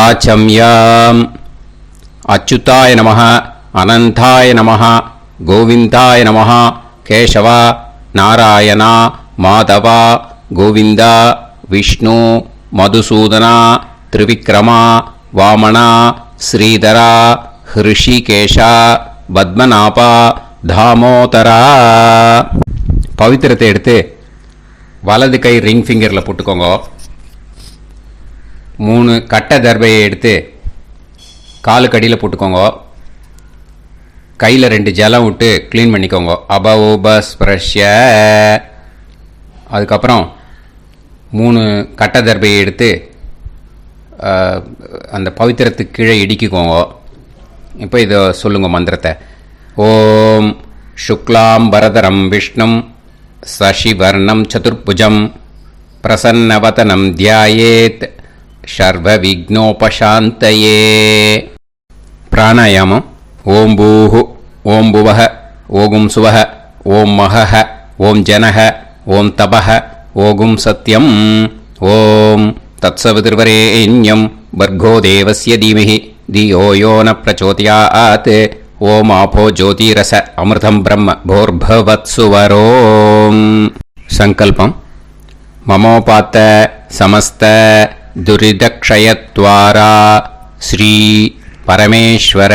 ஆச்சம்யாம். அச்சுதாய நமः, அனந்தாய நமः, கோவிந்தாய நமः, கேசவா, நாராயணா, மாதவா, கோவிந்தா, விஷ்ணு, மதுசூதனா, திரிவிக்ரமா, வாமனா, ஸ்ரீதரா, ஹிருஷிகேஷா, பத்மநாபா, தாமோதரா. பவித்திரத்தை எடுத்து வலது கை ரிங் ஃபிங்கரில் போட்டுக்கோங்க. 3 கட்டை தர்பையை எடுத்து காலுக்கடியில் போட்டுக்கோங்க. கையில் 2 ஜலம் விட்டு க்ளீன் பண்ணிக்கோங்க. அபவோபஸ்பிரஷ்ய. அதுக்கப்புறம் 3 கட்டை தர்பையை எடுத்து அந்த பவித்திரத்துக்கு கீழே இடிக்கிக்கோங்க. இப்போ இதை சொல்லுங்க மந்திரத்தை. ஓம் சுக்லாம் வரதரம் விஷ்ணும் சசிவர்ணம் சதுர்புஜம் பிரசன்னவதனம் தியாயேத் சர்வ விக்னோபசாந்தயே. பிராணாயாமம். ஓம் பூஹு, ஓம் புவஹ, ஓகும் சுவஹ, ஓம் மஹஹ, ஓம் ஜனஹ, ஓம் தபஹ, ஓகும் சத்யம். ஓம் தத்சவிதுர்வரேண்யம் பர்கோ தேவஸ்ய தீமஹி தியோ யோ ந பிரச்சோதயாத். ஓம் ஆபோ ஜோதிரச அமிர்தம் பிரம்ம போர்பவத்சுவரோம். சங்கல்பம். மமோபாத்த சமஸ்த துரிதக்ஷயத்வாரா ஸ்ரீ பரமேஸ்வர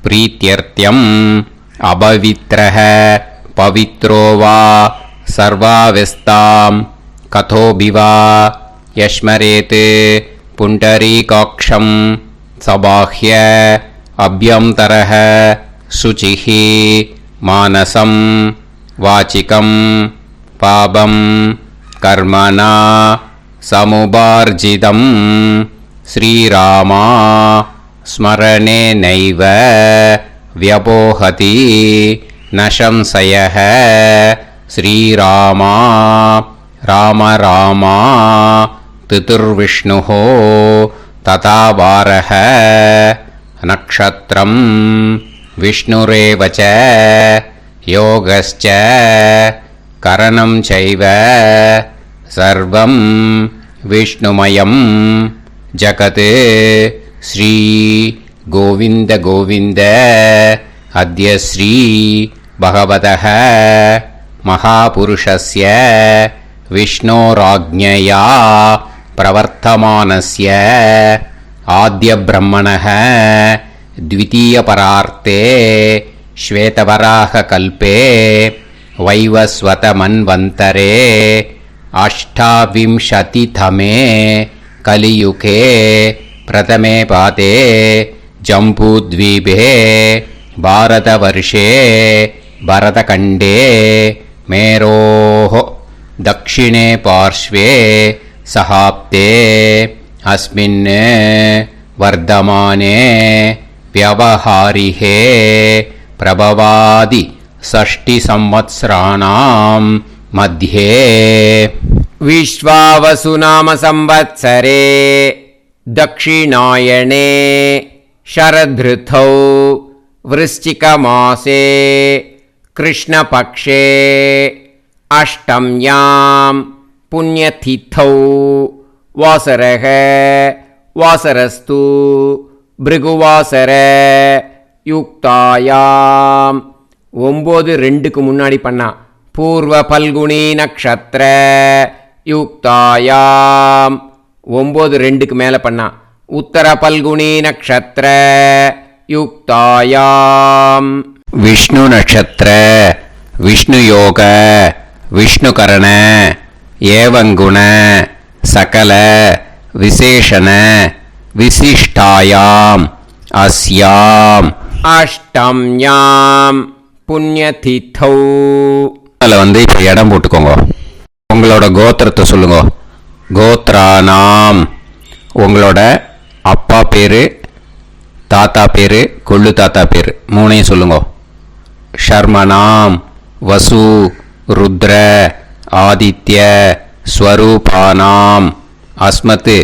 பிரீத்யர்த்தியம் அபவித்ரஹ பவித்ரோ வா சர்வாவஸ்தாம் கதோபிவா யஸ்மரேத் புண்டரீகாக்ஷம் சபாஹ்ய அப்யந்தரஹ சுசிஹி மானசம் வாசிகம் பாபம் கர்மணா சமுபார்ஜிதம் ஸ்ரீராமா ஸ்மரணேனைவ வ்யபோஹதி நசம்சயஹ. ஸ்ரீராமா ராம ராமா திதிர்விஷ்ணுஹோ ததா வாரஹ. நக்ஷத்ரம் விஷ்ணுரேவச யோகஸ்ச கரணம் சைவ சர்வம் விஷ்ணுமயம் ஜகத். ஸ்ரீ கோவிந்த கோவிந்த அத்ய ஸ்ரீ பகவதः மகாபுருஷஸ்ய விஷ்ணோராஜ்ஞயா பிரவர்த்தமானஸ்ய ஆத்ய பிரம்மணः த்விதீயபரார்த்தே ஸ்வேதவராக கல்பே வைவஸ்வத மன்வந்தரே அஷ்டாவிம்சதிதமே கலியுகே பிரதமே பாதே ஜம்பூத்வீபே பாரதவர்ஷே பரதகண்டே மேரோः தக்ஷிணே பார்ஷ்வே சஹாப்தே அஸ்மின் வர்தமானே व्यवहारिहे प्रभवादि षष्टि संवत्सराणां मध्ये विश्वावसु नाम संवत्सरे दक्षिणायने शरदृतौ वृश्चिकमासे कृष्णपक्षे अष्टम्यां पुण्यतिथौ वासरः वासरस्तु பிருகுவாசர யுக்தாயாம். 9-2க்கு முன்னாடி பண்ணா பூர்வ பல்குனி நக்ஷத்ர யுக்தாயாம். 9-2க்கு மேலே பண்ணா உத்தர பல்குனி நக்ஷத்ர யுக்தாயாம். விஷ்ணு நக்ஷத்ர விஷ்ணு யோக விஷ்ணு கரண ஏவங்குண சகல விசேஷண விசிஷ்டாயாம் அஸ்யாம் அஷ்டம்யாம் புண்ணியதிதௌ. அதில் இப்போ இடம் போட்டுக்கோங்க. உங்களோட கோத்திரத்தை சொல்லுங்க. கோத்ரானாம். உங்களோட அப்பா பேர், தாத்தா பேர், கொள்ளு தாத்தா பேர் 3ஐயும் சொல்லுங்க. ஷர்மனாம் வசு ருத்ர ஆதித்ய ஸ்வரூபானாம் அஸ்மத்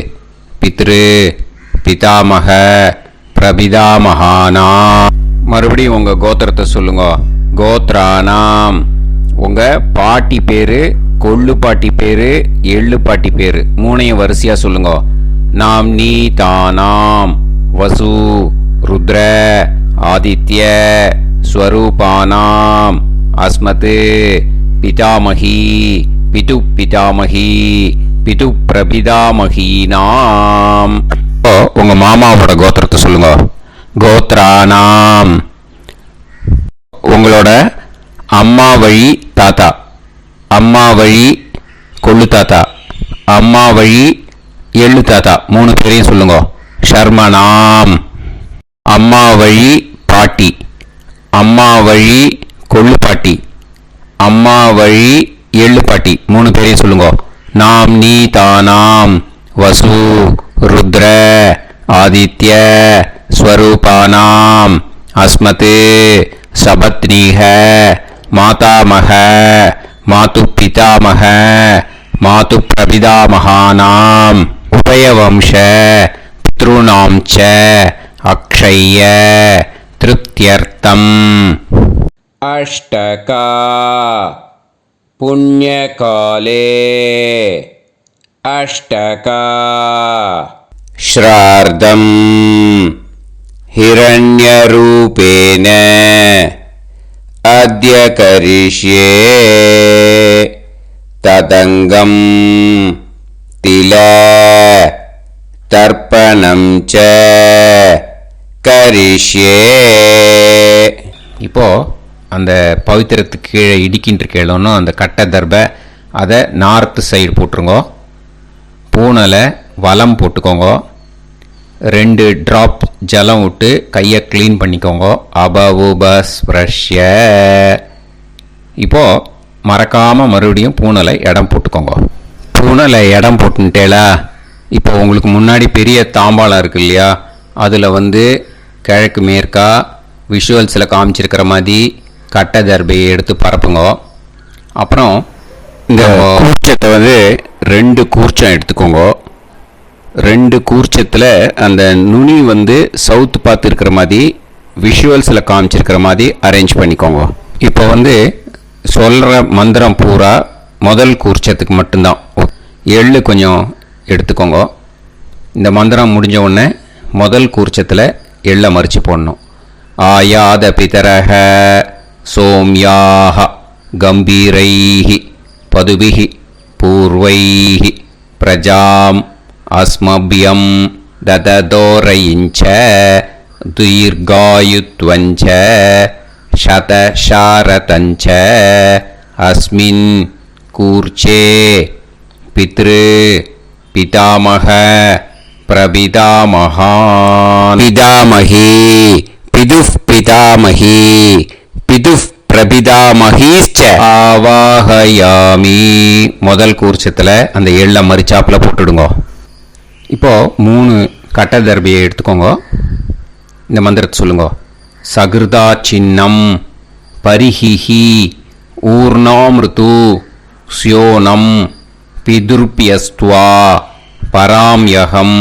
பித்ரு பிதாமக பிரபிதாமகானா. மறுபடியும் உங்கள் கோத்திரத்தை சொல்லுங்க. கோத்ரானாம். உங்கள் பாட்டி பேர், கொள்ளு பாட்டி பேர், எள்ளு பாட்டி பேர் 3ஐயும் வரிசையாக சொல்லுங்க. நாம்னீதானாம் வசு ருத்ர ஆதித்ய ஸ்வரூபானாம் அஸ்மத் பிதாமகி பிது பிதாமகி பிது பிரபிதாமகீனாம். உங்க மாமாவோட கோத்திரத்தை சொல்லுங்க. கோத்ரானாம். உங்களோட அம்மா வழி தாத்தா, அம்மா வழி கொள்ளு தாத்தா, அம்மா வழி எள்ளு தாத்தா, 3 பேரையும் சொல்லுங்க. ஷர்மனாம். அம்மா வழி பாட்டி, அம்மா வழி கொள்ளு பாட்டி, அம்மா வழி எள்ளு பாட்டி, 3 பேரையும் சொல்லுங்க. நாம்னீதானாம் வசு ருத்ர ஆதித்ய ஸ்வரூபானாம் அஸ்மத் சபத்னீஹ மாதாமஹ மாது பிதாமஹ மாது பிரபிதாமகானாம் உபயவம்ச பித்ருணாம் ச அக்ஷய்ய திருப்தியர்த்தம். அஷ்டகா புண்ணியகாலே அஷ்டகா ஸ்ரார்த்தம் ஹிரண்யரூபேன அத்ய கரிஷ்யே ததங்கம் தில தர்ப்பணம் ச கரிஷ்யே. இப்போ அந்த பவித்திரத்துக்கு கீழே இடிக்கின்ற கேளோன்னு அந்த கட்டை தர்பை அதை நார்த்து சைடு போட்டுருங்கோ. பூனலை வலம் போட்டுக்கோங்க. 2 ட்ராப் ஜலம் விட்டு கையை க்ளீன் பண்ணிக்கோங்க. அபவுபஸ்ப்ரஷ்ய. இப்போது மறக்காமல் மறுபடியும் பூனலை இடம் போட்டுக்கோங்க. பூனலை இடம் போட்டுட்டேலா. இப்போ உங்களுக்கு முன்னாடி பெரிய தாம்பாளம் இருக்கு இல்லையா, அதில் கிழக்கு மேற்கா விஷுவல்ஸில் காமிச்சிருக்கிற மாதிரி கட்டை தர்பையை எடுத்து பரப்புங்க. அப்புறம் இந்த கூர்ச்சத்தை 2 கூர்ச்சம் எடுத்துக்கோங்க. 2 கூர்ச்சத்தில் அந்த நுனி சவுத்து பார்த்து இருக்கிற மாதிரி விஷுவல்ஸில் காமிச்சிருக்கிற மாதிரி அரேஞ்ச் பண்ணிக்கோங்க. இப்போ சொல்கிற மந்திரம் பூரா முதல் கூர்ச்சத்துக்கு மட்டும்தான். எள்ளு கொஞ்சம் எடுத்துக்கோங்க. இந்த மந்திரம் முடிஞ்ச உடனே முதல் கூர்ச்சத்தில் எள்ளை மறித்து போடணும். ஆயாத பிதரஹ சோம்யாக கம்பீரைஹி பதுபிஹி பூர்வைஹி பிரஜாம் அஸ்மபியம் தததோரயிஞ்ச தீர்காயுத்வஞ்ச சதசாரதஞ்ச அஸ்மின் கூர்ச்சே பித்ரு பிதாமக பிரபிதாமகான் பிதாமகி பிதுஃப் பிதாமகி பிதுஃப் பிரபிதாமகீச்ச ஆவாஹயாமி. முதல் கூர்ச்சத்தில் அந்த எள்ளை மறிச்சாப்பில் போட்டுடுங்க. இப்போது 3 கட்டை தர்பையை எடுத்துக்கோங்க. இந்த மந்திரத்தை சொல்லுங்க. சகிருதா சின்னம் பரிஹிஹி ஊர்ணாமிருது ஸ்யோனம் பிதுர்பியஸ்துவா பராம்யகம்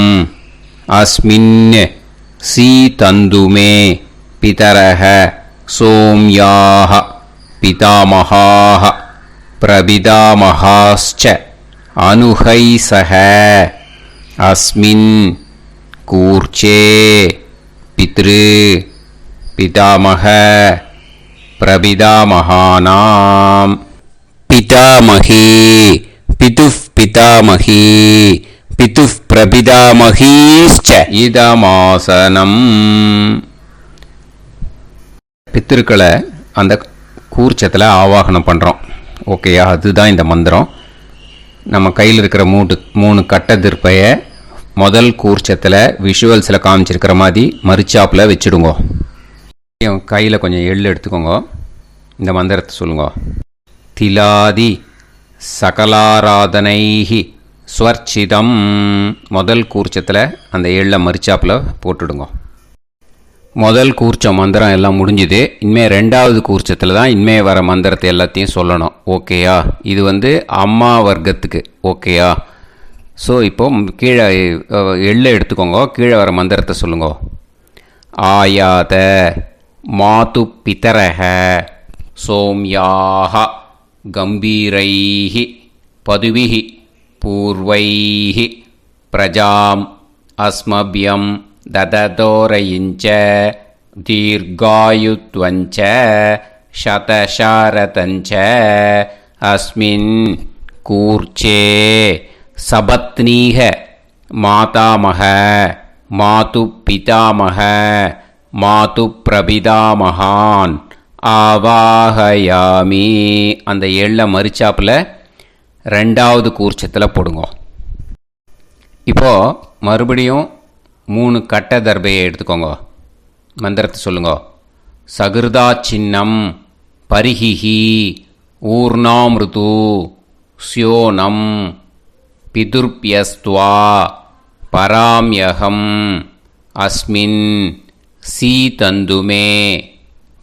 அஸ்மின் சீதந்துமே பிதரஹ சோம்யாக பிதாமகாः பிரபிதாமகாஸ்ச அனுஹைசஹ அஸ்மின் கூர்ச்சே பித்ரு பிதாமக பிரபிதாமகானாம் பிதாமகி பிதுஃப் பிதாமகி பிதுஃப் பிரபிதாமகீஸ்ச இதமாசனம். பித்திருக்களை அந்த கூர்ச்சத்தில் ஆவாகனம் பண்ணுறோம். ஓகேயா? அதுதான் இந்த மந்திரம். நம்ம கையில் இருக்கிற 3 கட்டை திருப்பையை முதல் கூர்ச்சத்தில் விஷுவல்ஸில் காமிச்சிருக்கிற மாதிரி மறிச்சாப்பில் வச்சுடுங்க. கையில் கொஞ்சம் எள்ளு எடுத்துக்கோங்க. இந்த மந்திரத்தை சொல்லுங்க. திலாதி சகலாராதனைஹி ஸ்வர்ச்சிதம். முதல் கூர்ச்சத்தில் அந்த எள்ளை மறிச்சாப்பில் போட்டுடுங்க. முதல் கூர்ச்சம் மந்திரம் எல்லாம் முடிஞ்சுது. இனிமேல் 2வது கூர்ச்சத்தில் தான் இனிமேல் வர மந்திரத்தை எல்லாத்தையும் சொல்லணும். ஓகேயா? இது அம்மா வர்க்கத்துக்கு. ஓகேயா? ஸோ இப்போ கீழே எள்ளை எடுத்துக்கோங்க. கீழே வர மந்திரத்தை சொல்லுங்க. ஆயாத மாது பிதரஹ சோம்யாக கம்பீரைஹி பதுவிஹி பூர்வைஹி பிரஜாம் अस्मभ्यं ददतोरयिञ्च दीर्घायुत्वञ्च शतशारतञ्च अस्मिन् कूर्चे सपत्नीः मातामह मातुपितामह மாதுப்பிரபிதாமகான் ஆவாஹயாமி. அந்த எள்ள மரிச்சாப்பில் ரெண்டாவது கூர்ச்சத்தில் போடுங்க. இப்போது மறுபடியும் 3 கட்ட தர்பையை எடுத்துக்கோங்க. மந்திரத்தை சொல்லுங்க. சகிருதா சின்னம் பரிஹிஹி ஊர்ணாமிருது ஸ்யோனம் பிதுர்பியஸ்துவா பராம்யகம் அஸ்மின் சீதந்துமே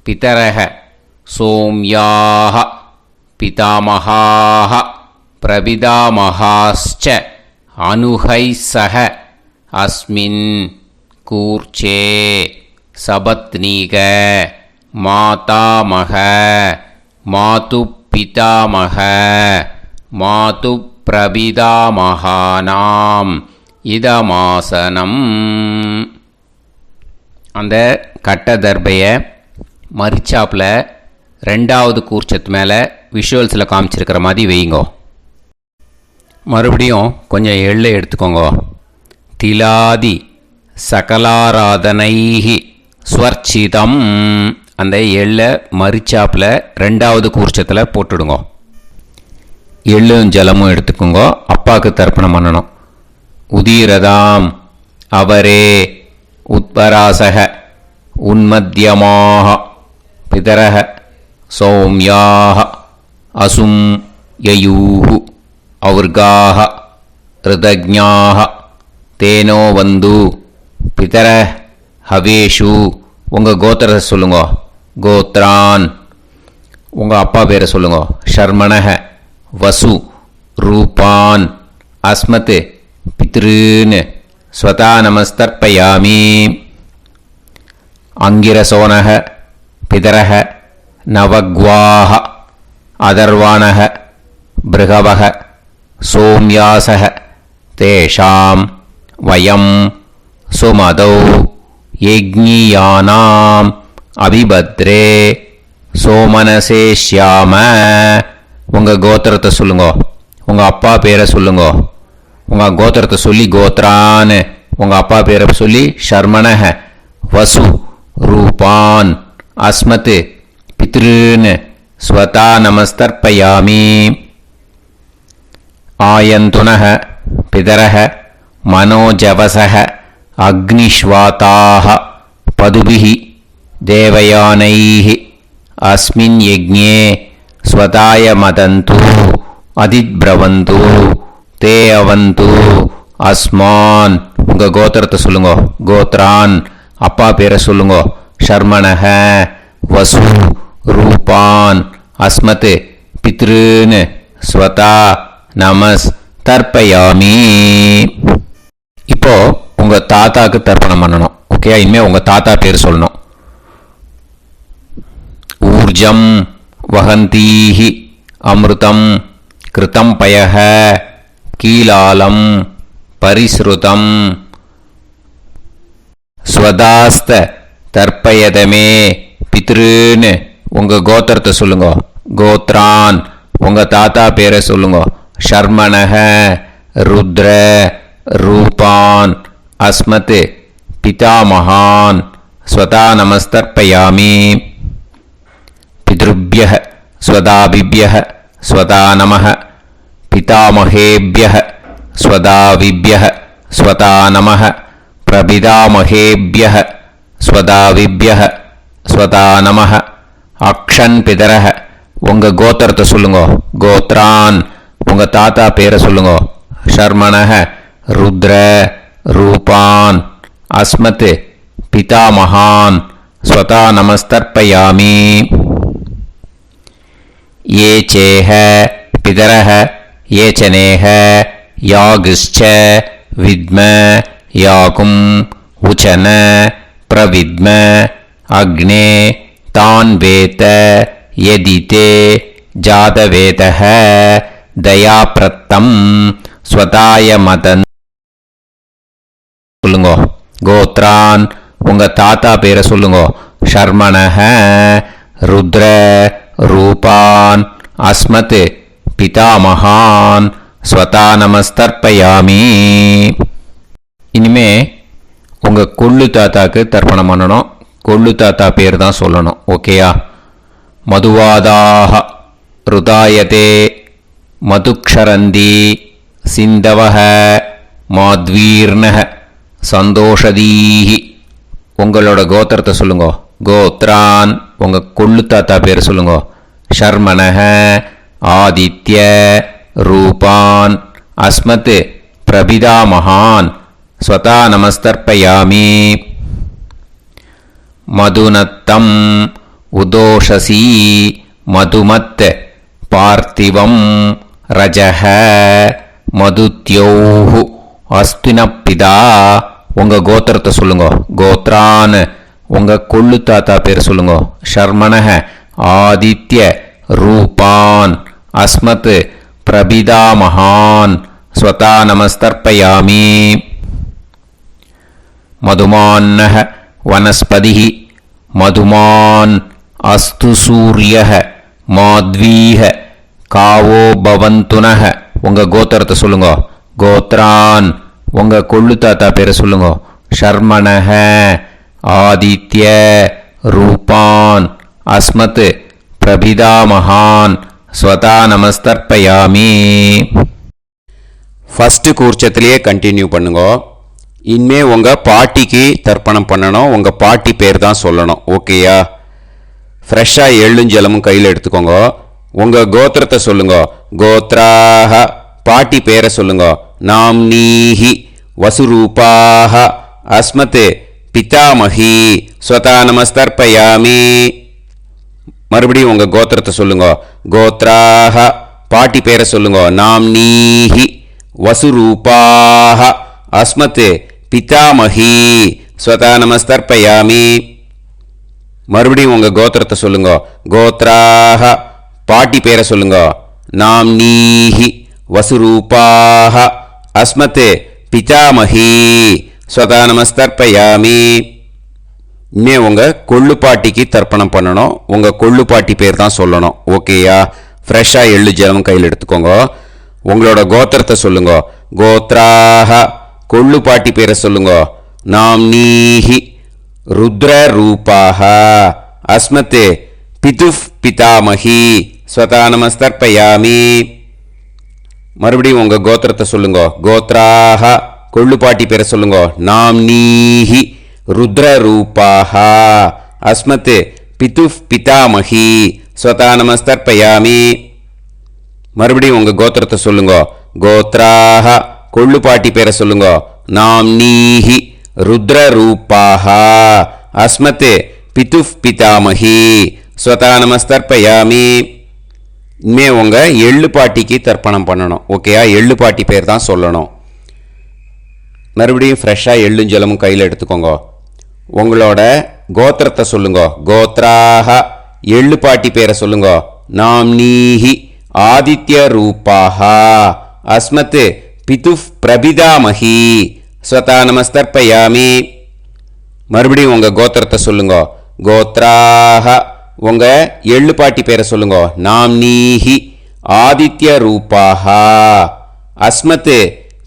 பிதரஹ சோம்யாஹ பிதாமஹாஹ பிரபிதாமஹாஸ்ச அனுஹைசஹ அஸ்மின் கூர்ச்சே சபத்னீக மாதாமஹ மாதுப்பிதாமஹ மாதுப்பிரபிதாமஹானாம் இதமாசனம். அந்த கட்ட தர்பையை மரிச்சாப்பில் ரெண்டாவது கூர்ச்சத்து மேலே விஷுவல்ஸில் காமிச்சிருக்கிற மாதிரி வைங்கோ. மறுபடியும் கொஞ்சம் எள்ளை எடுத்துக்கோங்க. திலாதி சகலாராதனைஹி ஸ்வர்ச்சிதம். அந்த எள்ளை மரிச்சாப்பில் ரெண்டாவது கூர்ச்சத்தில் போட்டுடுங்க. எள்ளும் ஜலமும் எடுத்துக்கோங்க. அப்பாவுக்கு தர்ப்பணம் பண்ணணும். உதீரதாம் அவரே உத்பராசக உன்மத்யமாக பிதரக சௌம்யாக அசும் யயூஹு ஔர்காக ரிதஜ்ஞாக தேனோ வந்து பிதர ஹவேஷு. உங்கள் கோத்திரத்தை சொல்லுங்க. கோத்ரான். உங்கள் அப்பா பேரை சொல்லுங்க. ஷர்மணக வசு ரூபான் அஸ்மத் பித்ருன்னு ஸ்வதா நமஸ்தர்ப்பயாமி. அங்கிரசோனக பிதரக நவக்வாஹ அதர்வாணக பிருகவக சோம்யாசக தேஷாம் வயம் சுமதௌ யஜ்ஞியானாம் அபிபத்ரே சோமனசேஷ்யாம. உங்கள் கோத்திரத்தை சொல்லுங்க. உங்கள் அப்பா பேரை சொல்லுங்க. உங்கள் கோத்திரத்தை சொல்லி கோத்ரான்னு. உங்கள் அப்பா பேரை சொல்லி ஷர்மணஹ வசு ரூபான் அஸ்மத் பித்ருன்னு ஸ்வதா நமஸ்தர்ப்பயாமி. ஆயந்துனஹ பிதரஹ மனோஜவசஹ அக்னிஷ்வாதாஹ பதுபிஹி தேவயானைஹி அஸ்மின் யஜ்ஞே ஸ்வதாய மதந்து அதித்ப்ரவந்து தே அவந்து அஸ்மான். உங்கள் கோத்திரத்தை சொல்லுங்க. கோத்ரான். அப்பா பேரை சொல்லுங்க. ஷர்மணஹ வசு ரூபான் அஸ்மத் பித்ருன்னு ஸ்வதா நமஸ் தர்ப்பயாமி. இப்போ உங்கள் தாத்தாக்கு தர்ப்பணம் பண்ணணும். ஓகே, இனிமேல் உங்கள் தாத்தா பேர் சொல்லணும். ஊர்ஜம் வஹந்தீஹி அமிர்தம் கிருதம் பயஹ கீலாலம் பரிஸ்ருதம் ஸ்வதாஸ்த தர்ப்பயதமே பித்ருன்னு. உங்கள் கோத்திரத்தை சொல்லுங்க. கோத்ரான். உங்கள் தாத்தா பேரை சொல்லுங்க. ஷர்மணஹ ருத்ர ரூபான் அஸ்மத் பிதாமகான் ஸ்வதா நமஸ்தர்ப்பயாமி. பித்ருப்யஹ ஸ்வதாபிப்யஹ ஸ்வதா நமஹ பிதாமகேப்யஹ ஸ்வதாவிப்யஹ ஸ்வதா நமஹ பிரபிதாமகேப்யஹ ஸ்வதாவிப்யஹ ஸ்வதா நமஹ. அக்ஷன் பிதரஹ. உங்கள் கோத்திரத்தை சொல்லுங்க. கோத்ரான். உங்கள் தாத்தா பேரை சொல்லுங்க. ஷர்மணஹ ருத்ர ரூபான் அஸ்மத் பிதாமகான் ஸ்வதா நமஸ்தர்ப்பயாமி. ये चेह पितरः ये चनेह यागश्च विद्म याकुं उचन प्रविद्म अग्ने तान् वेत यदिते जातवेतः दयाप्रत्तं स्वताय मदन् சொல்லுங்க. கோத்ரான் உங்கள் தாத்தா பேரை சொல்லுங்க. ஷர்மணஹ ருத்ர ரூபான் அஸ்மத் பிதாமகான் ஸ்வதா நமஸ்தர்ப்பயாமி. இனிமே உங்கள் கொள்ளு தாத்தாக்கு தர்ப்பணம் பண்ணணும். கொள்ளு தாத்தா பேர் தான் சொல்லணும். ஓகேயா? மதுவாதாக ருதாயதே மதுக்ஷரந்தி சிந்தவஹ மாத்வீர்ணஹ சந்தோஷதீஹி. உங்களோட கோத்திரத்தை சொல்லுங்க. கோத்ரான் உங்கள் கொள்ளு தாத்தா பேர் சொல்லுங்க. ஷர்மணஹ ஆதித்ய ரூபான் அஸ்மத் பிரபிதாமகான் ஸ்வதா நமஸ்தர்ப்பயாமி. மதுநத்தம் உதோஷசி மதுமத் பார்த்திவம் ரஜஹ மதுத்யோஹு அஸ்தினப்பிதா. உங்கள் கோத்திரத்தை சொல்லுங்க. கோத்ரான் உங்கள் கொள்ளு தாத்தா பேர் சொல்லுங்க. ஷர்மணஹ ஆதித்ய ரூபான் அஸ்மத் பிரபிதாமகான் ஸ்வதா நமஸ்தர்ப்பயாமி. மதுமான்னஹ வனஸ்பதிஹ மதுமான் அஸ்து சூரியஹ மாத்வீஹ காவோ பவந்துனஹ. உங்கள் கோத்திரத்தை சொல்லுங்க. கோத்ரான் உங்கள் கொள்ளு தாத்தா பேரை சொல்லுங்க. ஷர்மணஹ ஆதித்ய ரூபான் அஸ்மத் பிரபிதாமகான் ஸ்வதா நமஸ்தர்ப்பயாமி. ஃபஸ்ட்டு கூர்ச்சத்திலேயே கண்டினியூ பண்ணுங்க. இனிமே உங்கள் பாட்டிக்கு தர்ப்பணம் பண்ணணும். உங்கள் பாட்டி பேர் தான் சொல்லணும். ஓகேயா? ஃப்ரெஷ்ஷாக எள்ளும் ஜலமும் கையில் எடுத்துக்கோங்க. உங்கள் கோத்திரத்தை சொல்லுங்க. கோத்ராஹ பாட்டி பேரை சொல்லுங்க. நாம்னீஹி வசுரூபாஹ அஸ்மத் பிதாமஹி ஸ்வதா நமஸ்தர்ப்பயாமி. மறுபடியும் உங்கள் கோத்திரத்தை சொல்லுங்க. கோத்ராஹ பாட்டி பேரை சொல்லுங்க. நாம்னீஹி வசுரூபாஹ அஸ்மத் பிதாமஹி ஸ்வதா நமஸ்தர்ப்பயாமி. மறுபடியும் உங்கள் கோத்திரத்தை சொல்லுங்க. கோத்ராஹ பாட்டி பேரை சொல்லுங்க. நாம்னீஹி வசுரூபாஹ அஸ்மத் பிதாமஹி ஸ்வதா நமஸ்தர்ப்பயாமி. இன்னே உங்கள் கொள்ளு பாட்டிக்கு தர்ப்பணம் பண்ணணும். உங்கள் கொள்ளு பாட்டி பேர் தான் சொல்லணும். ஓகேயா? ஃப்ரெஷ்ஷாக எள்ளு ஜலம் கையில் எடுத்துக்கோங்க. உங்களோட கோத்திரத்தை சொல்லுங்க. கோத்ராஹ கொள்ளு பாட்டி பேரை சொல்லுங்க. நாம்னீஹி ருத்ர ரூபாஹ அஸ்மத் பிதுஃப் பிதாமஹி ஸ்வதா நமஸ்தர்ப்பயாமி. மறுபடியும் உங்கள் கோத்திரத்தை சொல்லுங்க. கோத்ராஹ கொள்ளு பாட்டி பேரை சொல்லுங்க. நாம்னீஹி ருத்ர ரூபாஹ அஸ்மத் பிதுஃப் பிதாமஹி ஸ்வதா நமஸ்தர்ப்பயாமி. மறுபடியும் உங்கள் கோத்திரத்தை சொல்லுங்க. கோத்ராஹ கொள்ளு பாட்டி பேரை சொல்லுங்க. நாம்னீஹி ருத்ர ரூபாஹ அஸ்மத் பிதுஃப் பிதாமஹி ஸ்வதா நமஸ்தர்ப்பயாமி. இனிமே உங்கள் எள்ளு பாட்டிக்கு தர்ப்பணம் பண்ணணும். ஓகேயா? எள்ளு பாட்டி பேர் தான் சொல்லணும். மறுபடியும் ஃப்ரெஷ்ஷாக எள்ளும் ஜலமும் கையில் எடுத்துக்கோங்க. உங்களோட கோத்திரத்தை சொல்லுங்க. கோத்ராஹ எள்ளு பாட்டி பேரை சொல்லுங்க. நாம்னீஹி ஆதித்ய ரூபாஹ அஸ்மத் பிதுஃப் பிரபிதாமஹி ஸ்வதா நமஸ்தர்ப்பயாமி. மறுபடியும் உங்கள் கோத்திரத்தை சொல்லுங்க. கோத்ராஹ உங்கள் எள்ளு பாட்டி பேரை சொல்லுங்க. நாம்னீஹி ஆதித்ய ரூபாஹ அஸ்மத்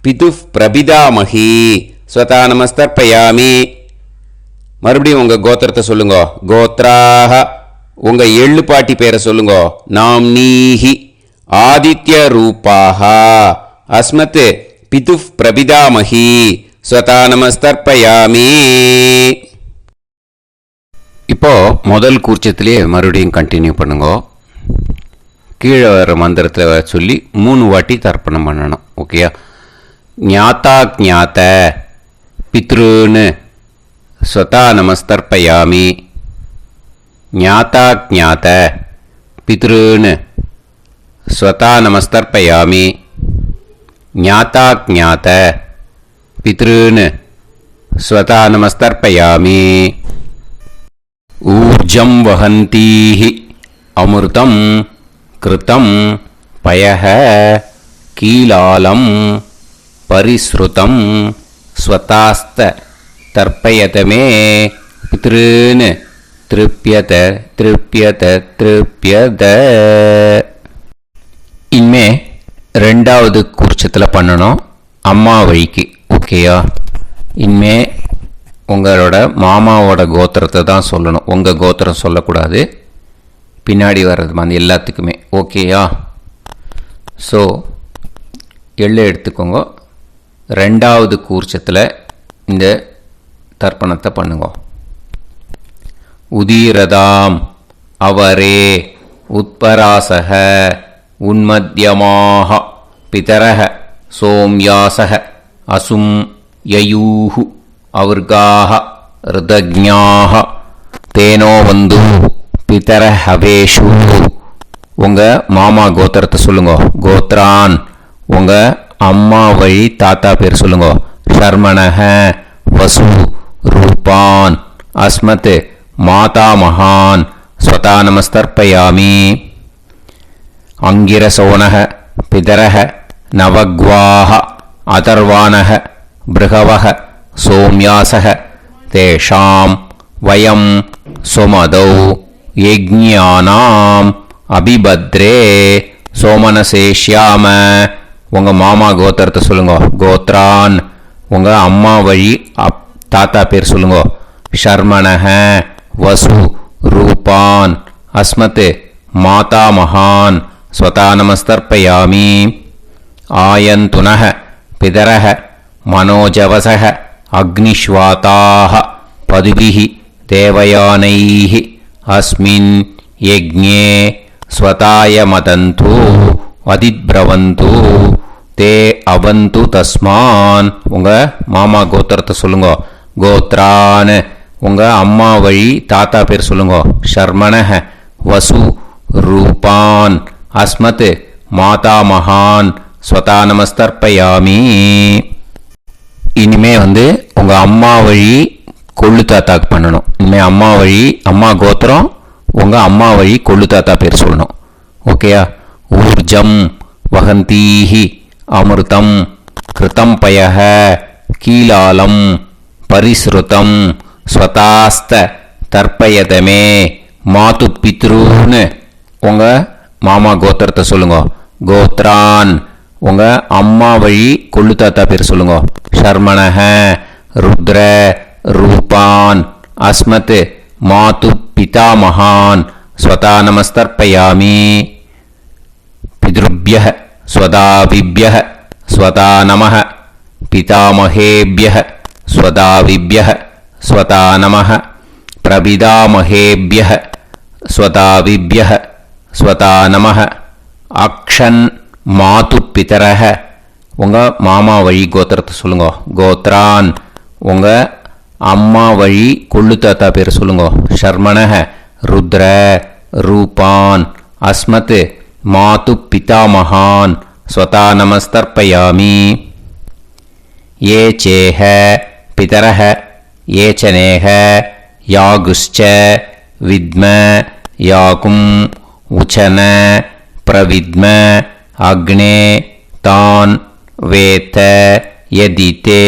பிதுஃப் பிரபிதாமஹி ஸ்வதா நமஸ்தர்ப்பயாமி. மறுபடியும் உங்கள் கோத்திரத்தை சொல்லுங்க. கோத்ராஹ உங்கள் எள்ளு பாட்டி பேரை சொல்லுங்க. நாம்னீஹி ஆதித்ய ரூபாஹ அஸ்மத் பிதுஃப் பிரபிதாமஹி ஸ்வதா நமஸ்தர்ப்பயாமி. இப்போ முதல் கூர்ச்சத்திலே மறுபடியும் கண்டினியூ பண்ணுங்க. கீழே வர மந்திரத்தை சொல்லி 3 வாட்டி தர்ப்பணம் பண்ணணும். ஓகேயா? ஞாத்தா ஞாத்த பித்ருன்னு ஸ்வதா நமஸ்தர்ப்பயாமி. ஞாத்தா ஞாத்த பித்ருன்னு ஸ்வதா நமஸ்தர்ப்பயாமி. ஞாத்தா ஞாத்த பித்ருன்னு ஸ்வதா நமஸ்தர்ப்பயாமி. ஊர்ஜம் வஹந்தீஹி அமிர்தம் கிருதம் பயஹ கீலாலம் பரிஸ்ருதம் ஸ்வதாஸ்த தர்ப்பயதமே பித்ருன்னு திருப்பியத திருப்பியத திருப்பியத. இனிமே ரெண்டாவது கூர்ச்சத்தில் பண்ணணும் அம்மா வழிக்கு. ஓகேயா? இனிமே உங்களோட மாமாவோட கோத்திரத்தை தான் சொல்லணும், உங்கள் கோத்திரம் சொல்லக்கூடாது. பின்னாடி வர்றது மாதிரி எல்லாத்துக்குமே. ஓகேயா? ஸோ எள்ளு எடுத்துக்கோங்க. ரெண்டாவது கூர்ச்சத்தில் இந்த தர்ப்பணத்தை பண்ணுங்க. உதீரதாம் அவரே உத்பராசக உன்மத்யமாக பிதரக சோம்யாசக அசும் யயூஹு அவர்காக ருதஜ்ஞாக தேனோ வந்து பிதர ஹவேஷு. உங்கள் மாமா கோத்திரத்தை சொல்லுங்க. கோத்ரான் உங்கள் அம்மா வழி தாத்தா பேர் சொல்லுங்க. ஷர்மணஹ வசு ரூபான் அஸ்மத் மாதா மகான் ஸ்வதா நமஸ்தர்ப்பயாமி. அங்கிரசோனஹ பிதரஹ நவக்வாஹ அதர்வானஹ பிருகவஹ சோம்யாசஹ தேஷாம் வயம் சுமதௌ யஜ்ஞானாம் அபிபத்ரே சோமனசேஷ்யாம. உங்கள் மாமா கோத்திரத்தை சொல்லுங்க. கோத்ரான் உங்கள் அம்மா வழி தாத்தா பேர் சொல்லுங்க. ஷர்மணஹ வசு ரூபான் அஸ்மத் மாதா மகான் ஸ்வதா நமஸ்தர்ப்பயாமி. ஆயந்துனஹ பிதரஹ மனோஜவசஹ அக்னிஷ்வாதாஹ பதுபிஹி தேவயானைஹ அஸ்மின் யஜ்ஞே ஸ்வதாய மதந்து அதிப்ரவந்து தே அவந்து தஸ்மான். உங்கள் மாமா கோத்திரத்தை சொல்லுங்க. கோத்ரான் உங்கள் அம்மா வழி தாத்தா பேர் சொல்லுங்க. ஷர்மணஹ வசு ரூபான் அஸ்மத் மாதா மகான் ஸ்வதா நமஸ்தர்ப்பயாமி. இனிமே உங்கள் அம்மா வழி கொள்ளு தாத்தாக்கு பண்ணணும். இனிமேல் அம்மா வழி அம்மா கோத்திரம் உங்கள் அம்மா வழி கொள்ளு தாத்தா பேர் சொல்லணும். ஓகேயா? ஊர்ஜம் வகந்தீஹி அமிர்தம் கிருதம் பயஹ கீலாலம் பரிஸ்ருதம் ஸ்வதாஸ்த தர்ப்பயதமே மாது பித்ருன்னு உங்கள் மாமா கோத்திரத்தை சொல்லுங்க. கோத்ரான் உங்கள் அம்மா வழி கொள்ளு தாத்தா பேர் சொல்லுங்க. ஷர்மணஹ ருத்ர ரூபான் அஸ்மத் மாது பிதாமகான் ஸ்வதா நமஸ்தர்ப்பயாமி. பித்ருப்யஹ ஸ்வதாவிப்யஹ ஸ்வதா நமஹ பிதாமகேப்யஹ ஸ்வதாவிப்யஹ ஸ்வதா நமஹ பிரபிதாமகேப்யஹ ஸ்வதாவிப்யஹ ஸ்வதா நமஹ. அக்ஷன் மாது பிதரஹ உங்கள் மாமா வழி கோத்திரத்தை சொல்லுங்க. கோத்ரான் உங்கள் அம்மா வழி கொள்ளு தாத்தா பேர் சொல்லுங்க. ஷர்மணஹ ருத்ர ரூபான் அஸ்மத் மாது பிதாமகான் ஸ்வதா நமஸ்தர்ப்பயாமி. ये चेह पितरः ये च नेह यागुश्च विद्म याकुम् उचन प्रविद्म अग्ने तान् वेत यदिते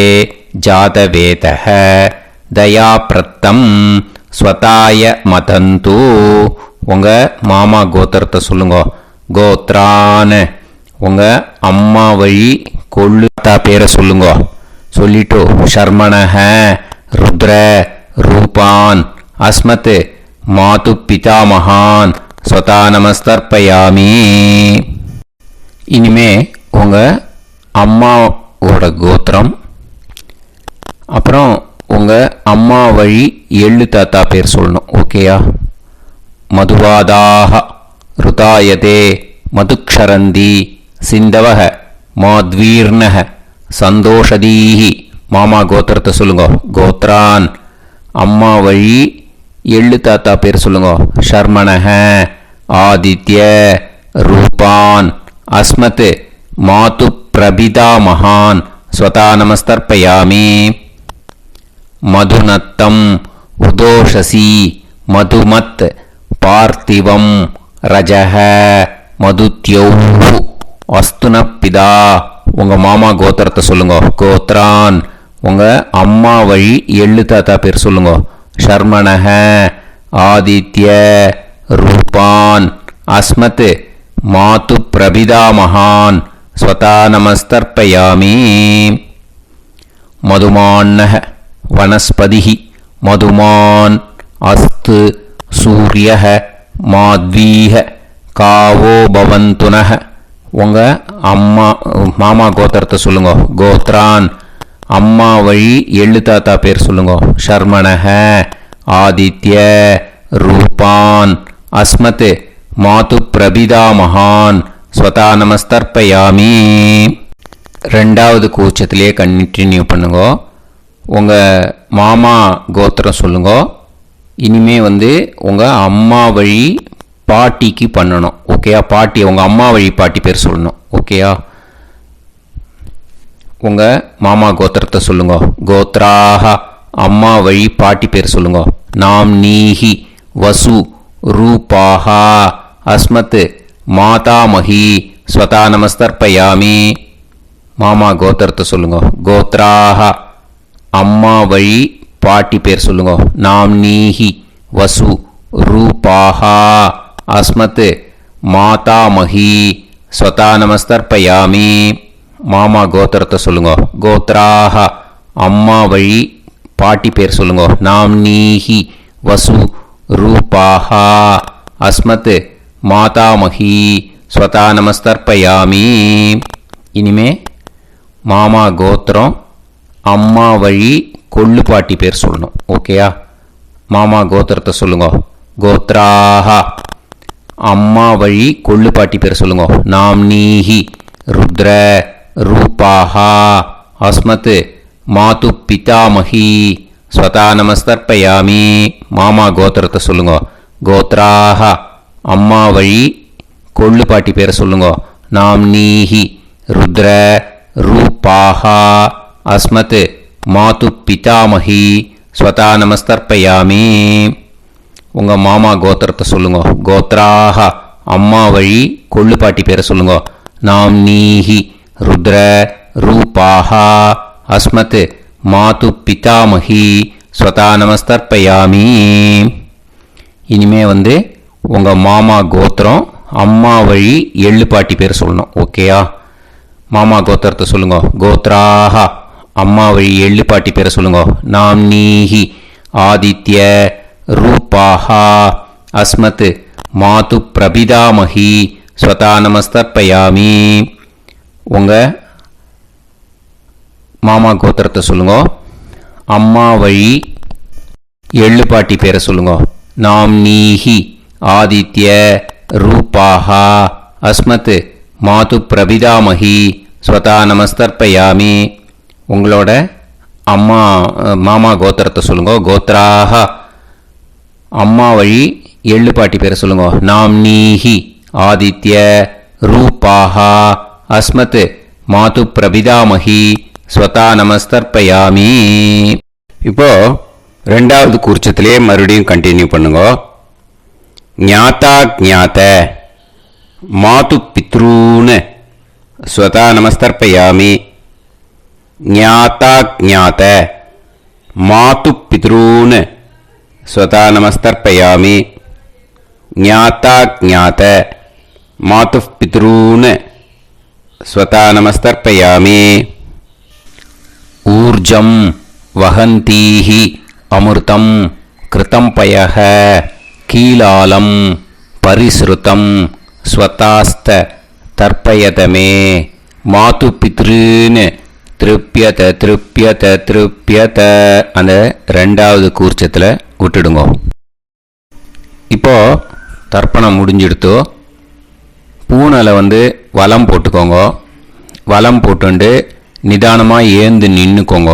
जातवेतः दयाप्रत्तम् स्वताय मदन्तु. உங்கள் மாமா கோத்திரத்தை சொல்லுங்க. கோத்ரான் உங்கள் அம்மா வழி கொள்ளு தாத்தா பேரை சொல்லுங்க. சொல்லிட்டு ஷர்மணஹ ருத்ர ரூபான் அஸ்மத் மாது பிதாமகான் ஸ்வதா நமஸ்தர்ப்பயாமி. இனிமே உங்கள் அம்மாவோட கோத்திரம் அப்புறம் உங்கள் அம்மா வழி எள்ளு தாத்தா பேர் சொல்லணும். ஓகேயா? மதுவாதாக ருதாயதே மதுக்ஷரந்தி சிந்தவக மாத்வீர்ணக சந்தோஷதீஹி. மாமா கோத்திரத்தை சொல்லுங்க. கோத்ரான் அம்மா வழி எள்ளு தாத்தா பேர் சொல்லுங்க. ஷர்மணஹ ஆதித்ய ரூபான் அஸ்மத் மாது பிரபிதாமகான் ஸ்வதா நமஸ்தர்ப்பயாமி. மதுநத்தம் உதோஷசி மதுமத் பார்த்திவம் ரஜஹ மதுத்யௌஹு அஸ்துனப்பிதா. உங்கள் மாமா கோத்திரத்தை சொல்லுங்க. கோத்ரான் உங்கள் அம்மா வழி எள்ளு தாத்தா பேர் சொல்லுங்க. ஷர்மணஹ ஆதித்ய ரூபான் அஸ்மத் மாது பிரபிதாமகான் ஸ்வதா நமஸ்தர்ப்பயாமி. மதுமான்னஹ வனஸ்பதிஹி மதுமான் அஸ்து சூரியஹ மாத்வீஹ காவோ பவந்துனஹ. உங்கள் மாமா கோத்திரத்தை சொல்லுங்க. கோத்ரான் அம்மா வழி எள்ளு தாத்தா பேர் சொல்லுங்க. ஷர்மணஹ ஆதித்ய ரூபான் அஸ்மத் மாது பிரபிதாமகான் ஸ்வதா நமஸ்தர்ப்பயாமி. ரெண்டாவது கூச்சத்திலே கண்டினியூ பண்ணுங்க. உங்கள் மாமா கோத்திரம் சொல்லுங்க. இனிமே உங்கள் அம்மா வழி பாட்டிக்கு பண்ணணும். ஓகேயா? பாட்டி உங்கள் அம்மா வழி பாட்டி பேர் சொல்லணும். ஓகேயா? உங்கள் மாமா கோத்திரத்தை சொல்லுங்க. கோத்ராஹ அம்மா வழி பாட்டி பேர் சொல்லுங்க. நாம் நீஹி வசு ரூபாஹா அஸ்மத் மாதாமஹி ஸ்வதா நமஸ்தர்ப்பயாமி. மாமா கோத்திரத்தை சொல்லுங்க. கோத்ராஹ அம்மா வழி பாட்டி பேர் சொல்லுங்க. நாம் நீஹி வசு ரூபாஹா அஸ்மத் மாதாமஹி ஸ்வதா நமஸ்தர்ப்பயாமி. மாமா கோத்திரத்தை சொல்லுங்க. கோத்ராஹ அம்மா வழி பாட்டி பேர் சொல்லுங்க. நாம் நீஹி வசு ரூபாஹா அஸ்மத் மாதாமஹி ஸ்வதா நமஸ்தர்ப்பயாமி. இனிமே மாமா கோத்திரம் அம்மா வழி கொள்ளு பாட்டி பேர் சொல்லணும். ஓகேயா? மாமா கோத்திரத்தை சொல்லுங்க. கோத்ராஹ அம்மா வழி கொள்ளு பாட்டி பேர் சொல்லுங்க. நாம் நீஹி ருத்ர ரூபாஹா அஸ்மத் மாது பிதாமஹி ஸ்வதா நமஸ்தர்ப்பயாமி. மாமா கோத்திரத்தை சொல்லுங்க. கோத்ராஹ அம்மா வழி கொள்ளு பாட்டி பேரை சொல்லுங்க. நாம் நீஹி ருத்ர ரூபாஹா அஸ்மத் மாது பிதாமஹி ஸ்வதா நமஸ்தர்ப்பயாமி. உங்கள் மாமா கோத்திரத்தை சொல்லுங்க. கோத்ராஹ அம்மா வழி கொள்ளு பாட்டி பேரை சொல்லுங்க. நாம் நீஹி ருத்ர ரூபாஹா அஸ்மத் மாது பிதாமஹி ஸ்வதா நமஸ்தர்ப்பயாமி. இனிமே உங்கள் மாமா கோத்திரம் அம்மா வழி எள்ளு பாட்டி பேர் சொல்லணும். ஓகேயா? மாமா கோத்திரத்தை சொல்லுங்க. கோத்ராஹ அம்மா வழி எள்ளு பாட்டி பேரை சொல்லுங்க. நாம் நீஹி ஆதித்ய ரூபாஹா அஸ்மத் மாது பிரபிதாமஹி ஸ்வதா நமஸ்தர்ப்பயாமி. உங்கள் மாமா கோத்திரத்தை சொல்லுங்க. அம்மா வழி எள்ளு பாட்டி பேரை சொல்லுங்க. நாம் நீஹி ஆதித்ய ரூபாஹா அஸ்மத் மாது பிரபிதாமஹி ஸ்வதா நமஸ்தர்ப்பயாமி. உங்களோட மாமா கோத்திரத்தை சொல்லுங்க. கோத்ராஹ அம்மா வழி எள்ளு பாட்டி பேரை சொல்லுங்க. நாம் நீஹி ஆதித்ய ரூபாஹா அஸ்மத் மாது பிரபிதாமஹி ஸ்வதா நமஸ்தர்ப்பயாமி. இப்போ ரெண்டாவது கூர்ச்சத்திலே மறுபடியும் கண்டினியூ பண்ணுங்க. ஞாதா ஞாத மாது பித்ரூன் ஸ்வதா நமஸ்தர்ப்பயாமி. ஞாதா ஞாத மாது பித்ரூன் ஸ்வதா நமஸ்தர்ப்பயாமி. ஞாதா ஞாத மாது பித்ரூன் ஸ்வதா நமஸ்தர்ப்பயாமி. ஊர்ஜம் வஹந்தீஹி அமிர்தம் கிருதம் பயஹ கீலாலம் பரிஸ்ருதம் ஸ்வதாஸ்த தர்ப்பயதமே மாது பித்ருன்னு திருப்பியத திருப்பியத திருப்பியத. அந்த ரெண்டாவது கூர்ச்சத்தில் விட்டுடுங்க. இப்போ தர்ப்பணம் முடிஞ்சிடுத்தோ பூனலை வலம் போட்டுக்கோங்க. வலம் போட்டுண்டு நிதானமாக ஏந்து நின்றுக்கோங்க.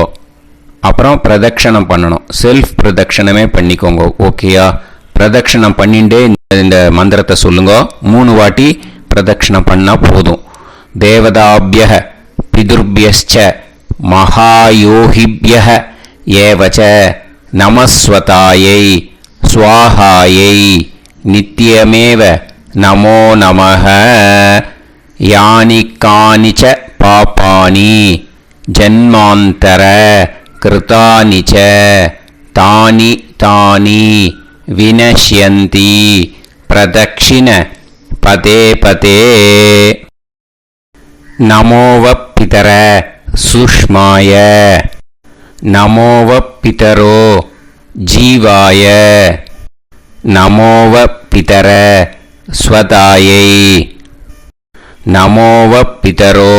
அப்புறம் பிரதட்சணம் பண்ணணும். செல்ஃப் பிரதட்சணமே பண்ணிக்கோங்க. ஓகேயா? பிரதட்சணம் பண்ணிண்டே இந்த மந்திரத்தை சொல்லுங்க. 3 வாட்டி பிரதட்சணம் பண்ணால் போதும். தேவதாபியः பிதுர்பியஸ்ச மகாயோகிபியः ஏவச நமஸ்வதாயை ஸ்வாஹாயை நித்யமேவ நமோ நமः. யானி கானிச்ச பாபானி ஜன்மாந்தர கிருதானி ச தானி தானி வினஷ்யந்தி பிரதக்ஷிண பதே பதே. நமோவ பிதர சுஷ்மாய நமோவ பிதரோ ஜீவாய நமோவ பிதர ஸ்வதாயை நமோவ பிதரோ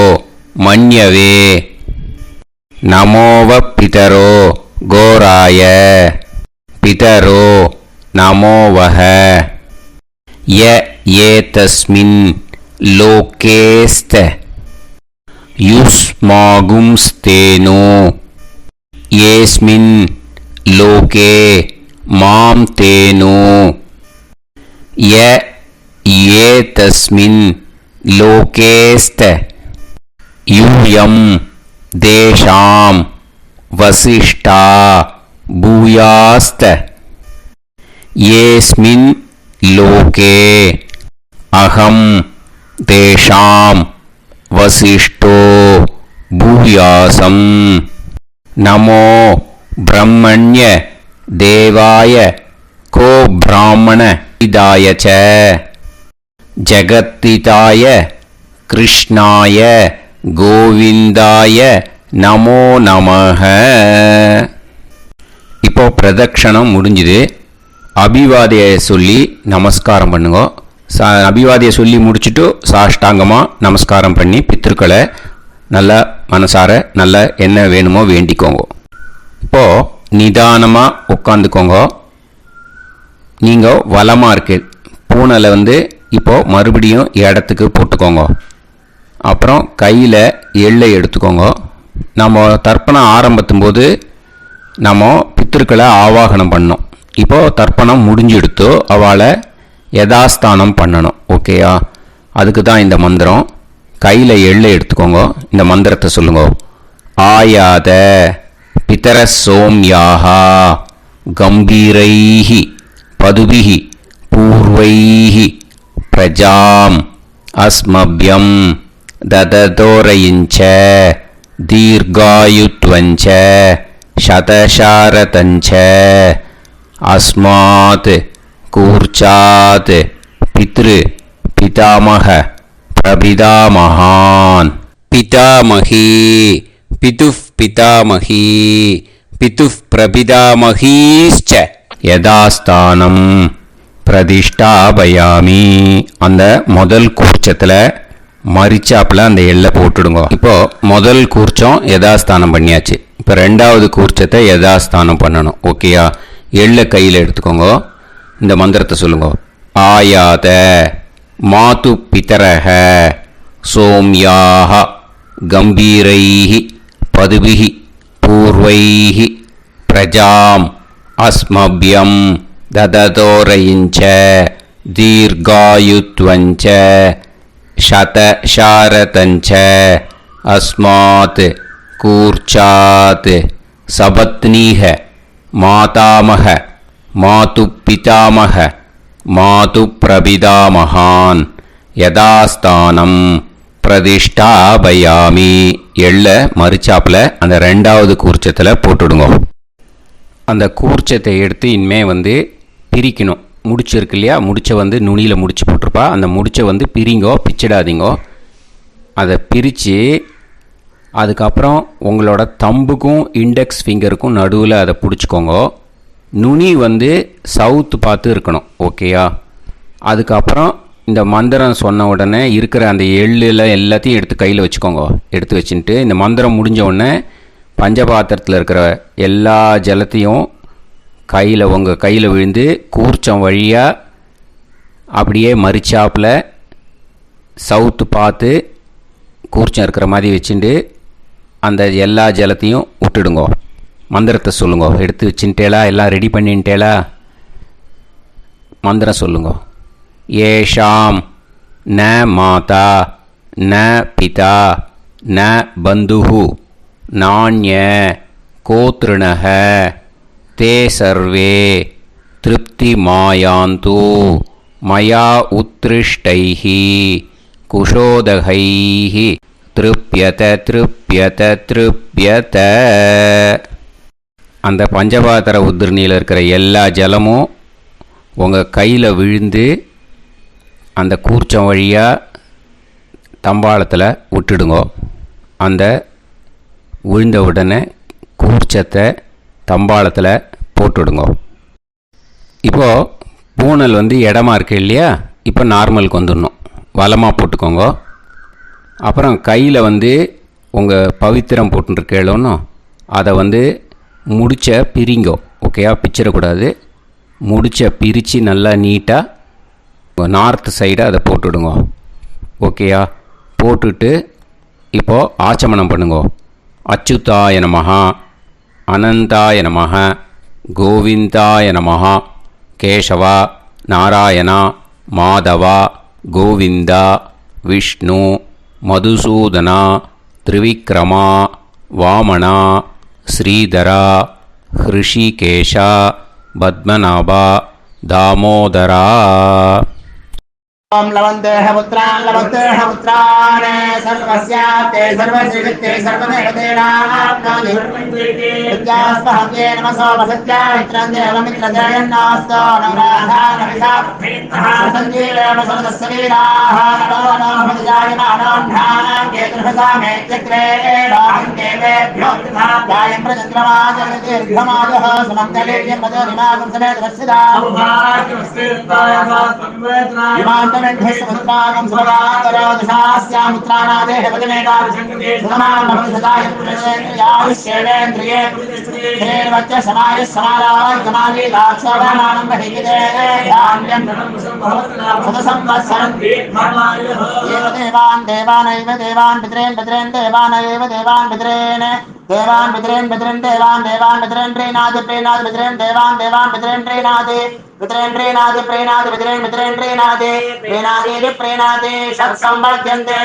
மன்யவே நமோவ பிதரோ கோராய பிதரோ நமோவஹ. ய ஏதஸ்மின் லோகேஸ்த யுஸ்மாகும்ஸ்தேனோ ஏஸ்மின் லோகே மாம் தேனோ. ய ஏதஸ்மின் லோகேஸ்த யூயம் தேஷாம் வசிஷ்டா பூயாஸ்த. ஏஸ்மின் லோகே அகம் தேஷாம் வசிஷ்டோ பூயாசம். நமோ பிரம்மண்ய தேவாய கோ பிராமண இதாய ச ஜகத்திதாய கிருஷ்ணாய கோவிந்தாய நமோ நமஹ. இப்போ பிரதக்ஷணம் முடிஞ்சுது. அபிவாதியை சொல்லி நமஸ்காரம் பண்ணுங்க. அபிவாதியை சொல்லி முடிச்சுட்டு சாஷ்டாங்கமாக நமஸ்காரம் பண்ணி பித்திருக்களை நல்லா மனசார நல்லா என்ன வேணுமோ வேண்டிக்கோங்க. இப்போது நிதானமாக உட்காந்துக்கோங்க. நீங்கள் வலமாக இருக்கு பூனலை இப்போது மறுபடியும் இடத்துக்கு போட்டுக்கோங்க. அப்புறம் கையில் எள்ளை எடுத்துக்கோங்க. நம்ம தர்ப்பணம் ஆரம்பித்தும் போது நம்ம பித்திருக்களை ஆவாகனம் பண்ணோம். இப்போது தர்ப்பணம் முடிஞ்செடுத்து அவளை யதாஸ்தானம் பண்ணணும். ஓகேயா? அதுக்கு தான் இந்த மந்திரம். கையில் எள்ளை எடுத்துக்கோங்க. இந்த மந்திரத்தை சொல்லுங்க. ஆயாத பிதர சோம்யாஹா கம்பீரைஹி பதுபிஹி பூர்வைஹி பிரஜாம் அஸ்மப்யம் தததோரயிஞ்ச தீர்காயுத்வஞ்ச சதசாரதஞ்ச அஸ்மாத் கூர்ச்சாத் பித்ரு பிதாமக பிரபிதாமகான். பிதாமகி பிதுஃப் பிதாமகி பிதுஃப் பிரபிதாமகீஷ்ச யதாஸ்தானம் பிரதிஷ்டாபயாமி. அந்த முதல் கூர்ச்சத்தில் மரிச்சாப்பில் அந்த எல்லை போட்டுடுங்க. இப்போது முதல் கூர்ச்சம் யதாஸ்தானம் பண்ணியாச்சு. இப்போ ரெண்டாவது கூர்ச்சத்தை யதாஸ்தானம் பண்ணணும். ஓகேயா? எள்ளை கையில் எடுத்துக்கோங்க. இந்த மந்திரத்தை சொல்லுங்க. ஆயாத மாது பிதரஹ சோம்யாஹ கம்பீரைஹி பதுபிஹி பூர்வைஹி பிரஜாம் அஸ்மப்யம் தததோரயிஞ்ச தீர்காயுத்வஞ்ச சதசாரதஞ்ச அஸ்மாத் கூர்ச்சாத் சபத்னீஹ மாதாமஹ மாது பிதாமஹ மாது பிரபிதாமகான் யதாஸ்தானம் பிரதிஷ்டாபயாமி. எள்ள மரிச்சாப்பில் அந்த ரெண்டாவது கூர்ச்சத்தில் போட்டுடுங்க. அந்த கூர்ச்சத்தை எடுத்து இனிமே பிரிக்கணும். முடிச்சிருக்கு இல்லையா? முடிச்சை நுனியில் முடிச்சு போட்டிருப்பா. அந்த முடிச்சை பிரிங்கோ, பிச்சிடாதீங்கோ. அதை பிரித்து அதுக்கப்புறம் உங்களோட தம்புக்கும் இண்டெக்ஸ் ஃபிங்கருக்கும் நடுவில் அதை பிடிச்சிக்கோங்க. நுனி சவுத்து பார்த்து இருக்கணும். ஓகேயா? அதுக்கப்புறம் இந்த மந்திரம் சொன்ன உடனே இருக்கிற அந்த எள்ளில் எல்லாத்தையும் எடுத்து கையில் வச்சுக்கோங்க. எடுத்து வச்சுட்டு இந்த மந்திரம் முடிஞ்ச உடனே பஞ்சபாத்திரத்தில் இருக்கிற எல்லா ஜலத்தையும் உங்கள் கையில் விழுந்து கூர்ச்சம் வழியாக அப்படியே மரிச்சாப்பில் சவுத்து பார்த்து கூர்ச்சம் இருக்கிற மாதிரி வச்சுட்டு அந்த எல்லா ஜலத்தையும் விட்டுடுங்க. மந்திரத்தை சொல்லுங்க. எடுத்து வச்சுட்டேலா? எல்லாம் ரெடி பண்ணிட்டேலா? மந்திரம் சொல்லுங்க. ஏஷாம் ந மாதா ந பிதா ந பந்துஹு நாண்ய கோத்ருணஹ தே சர்வே திருப்தி மாயாந்து மயா உத்ருஷ்டைஹி குஷோதகைஹி திருப்யத திருப்யத திருப்யத. அந்த பஞ்சபாத்திர உதிரணியில் இருக்கிற எல்லா ஜலமும் உங்கள் கையில் விழுந்து அந்த கூர்ச்சம் வழியாக தம்பாளத்தில் விட்டுடுங்க. அந்த விழுந்த உடனே கூர்ச்சத்தை தம்பாளத்தில் போட்டுவிடுங்க. இப்போது பூனல் இடமா இருக்குது இல்லையா, இப்போ நார்மலுக்கு வந்துடணும். வலமாக போட்டுக்கோங்க. அப்புறம் கையில் உங்கள் பவித்திரம் போட்டுருக்கேளோன்னு அதை முடிச்ச பிரிங்கோ. ஓகேயா, பிச்சிடக்கூடாது. முடிச்ச பிரித்து நல்லா நீட்டாக நார்த் சைடை அதை போட்டுவிடுங்க. ஓகேயா, போட்டுட்டு இப்போது ஆச்சமனம் பண்ணுங்க. அச்சுதாய நமஹ, அனந்தாய நமஹ, கோவிந்தாய நமஹ, கேசவா, நாராயணா, மாதவா, கோவிந்தா, விஷ்ணு, மதுசூதனா, திரிவிக்ரமா, வாமனா, ஸ்ரீதரா, ஹிருஷிகேஷா, பத்மநாபா, தாமோதரா. ओम लवन्तेह पुत्रान् लवन्तेह पुत्रान् सर्वस्याप्ते सर्वश्रीकृत्ये सर्वदेवतेनाप्नोति विद्यास्पहते नमसो वसत्या मित्रं देवमित्रजयन्नास्तो नमराधानविधा सञ्जीवेम समदस्सवीराः नमो नमोजायमानोऽन्धानां केतुर्भसामेत्यग्रे बाहं देवेभ्यो ध्यायं प्रचन्द्रमाजगतीर्घमाजः सुमङ्गलेर्यं मदोनिमागं समेत वत्सिदा पुत्रागं सुभगातरो दशास्यां मित्राणादेह पदमेकाभिषङ्गते समानमभिसदाय पुरुषेन्द्रियायुष्येवेन्द्रिये हेर्वच्च समायुः समाराय कमाली लाक्षावानानं महिगिते धान्यं सदसंवत्सरं देवानैव देवान् पितॄन् पितॄन् देवानैव देवान् पितॄन् देवान् पितॄन् पितॄन् देवान् देवान् पितॄन् प्रीणाति प्रीणाति पितॄन् देवान् देवान् पितॄन् प्रीणाति पितॄन् प्रीणाति प्रीणाति पितॄन् पितॄन् प्रीणाति प्रीणाति प्रीणाति षट्संवर्ध्यन्ते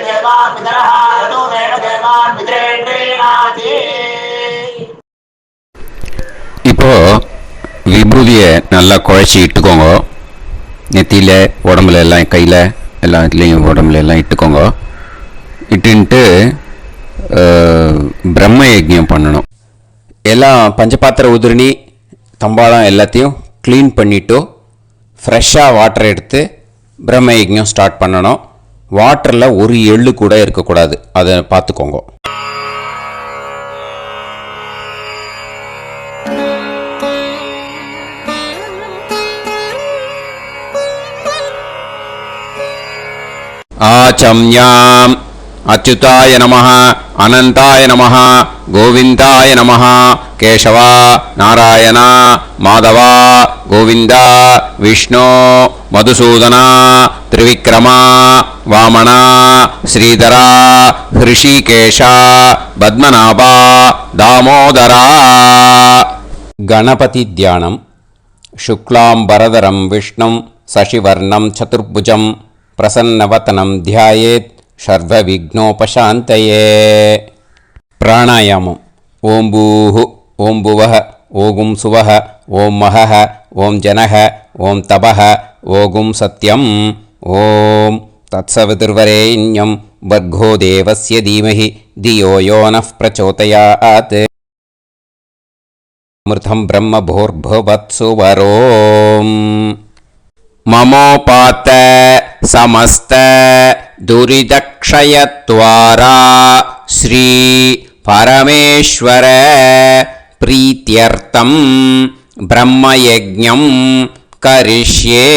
देवान् पितरः ततोमेव देवान् पितॄन् प्रीणाति. இப்போ விபூதியை நல்லா குழைச்சி இட்டுக்கோங்க. நெத்தியில், உடம்புல எல்லாம், கையில் எல்லா இதுலேயும் உடம்புல எல்லாம் இட்டுக்கோங்க. இட்டுன்ட்டு பிரம்ம யஜ்ஞம் பண்ணணும். எல்லாம் பஞ்சபாத்திர உதிரணி தம்பாளம் எல்லாத்தையும் க்ளீன் பண்ணிவிட்டு ஃப்ரெஷ்ஷாக வாட்டர் எடுத்து பிரம்ம யஜ்ஞம் ஸ்டார்ட் பண்ணணும். வாட்டரில் ஒரு எள்ளு கூட இருக்கக்கூடாது, அதை பார்த்துக்கோங்க. ஆச்சம்யாம் அச்சுதாய நமஹ, அனந்தாய நமஹ, கோவிந்தாய நமஹ, கேசவா, நாராயணா, மாதவா, கோவிந்தா, விஷ்ணு, மதுசூதனா, திரிவிக்ரமா, வாமனா, ஸ்ரீதரா, ஹிருஷிகேஷா, பத்மநாபா, தாமோதரா. கணபதி தியானம். சுக்லாம்பரதரம் விஷ்ணும் சசிவர்ணம் சதுர்புஜம் பிரசன்னவதனம் தியாயேத் சர்வவிக்னோபசாந்தயே. பிராணாயாமம். ஓம் பூஹு, ஓம் புவஹ, ஓகும் சுவஹ, ஓம் மஹஹ, ஓம் ஜனஹ, ஓம் தபஹ, ஓகும் சத்யம். ஓம் தத்சவிதுர்வரேண்யம் பர்கோ தேவஸ்ய தீமஹி தியோ யோ நः பிரச்சோதயாத். அமிர்தம் பிரம்ம பூர்புவத்சு வரோம். மமோபாத்த சமஸ்த துரிதக்ஷயத்வாரா ஸ்ரீ பரமேஸ்வர பிரீத்யர்த்தம் பிரம்மயஜ்ஞம் கரிஷ்யே.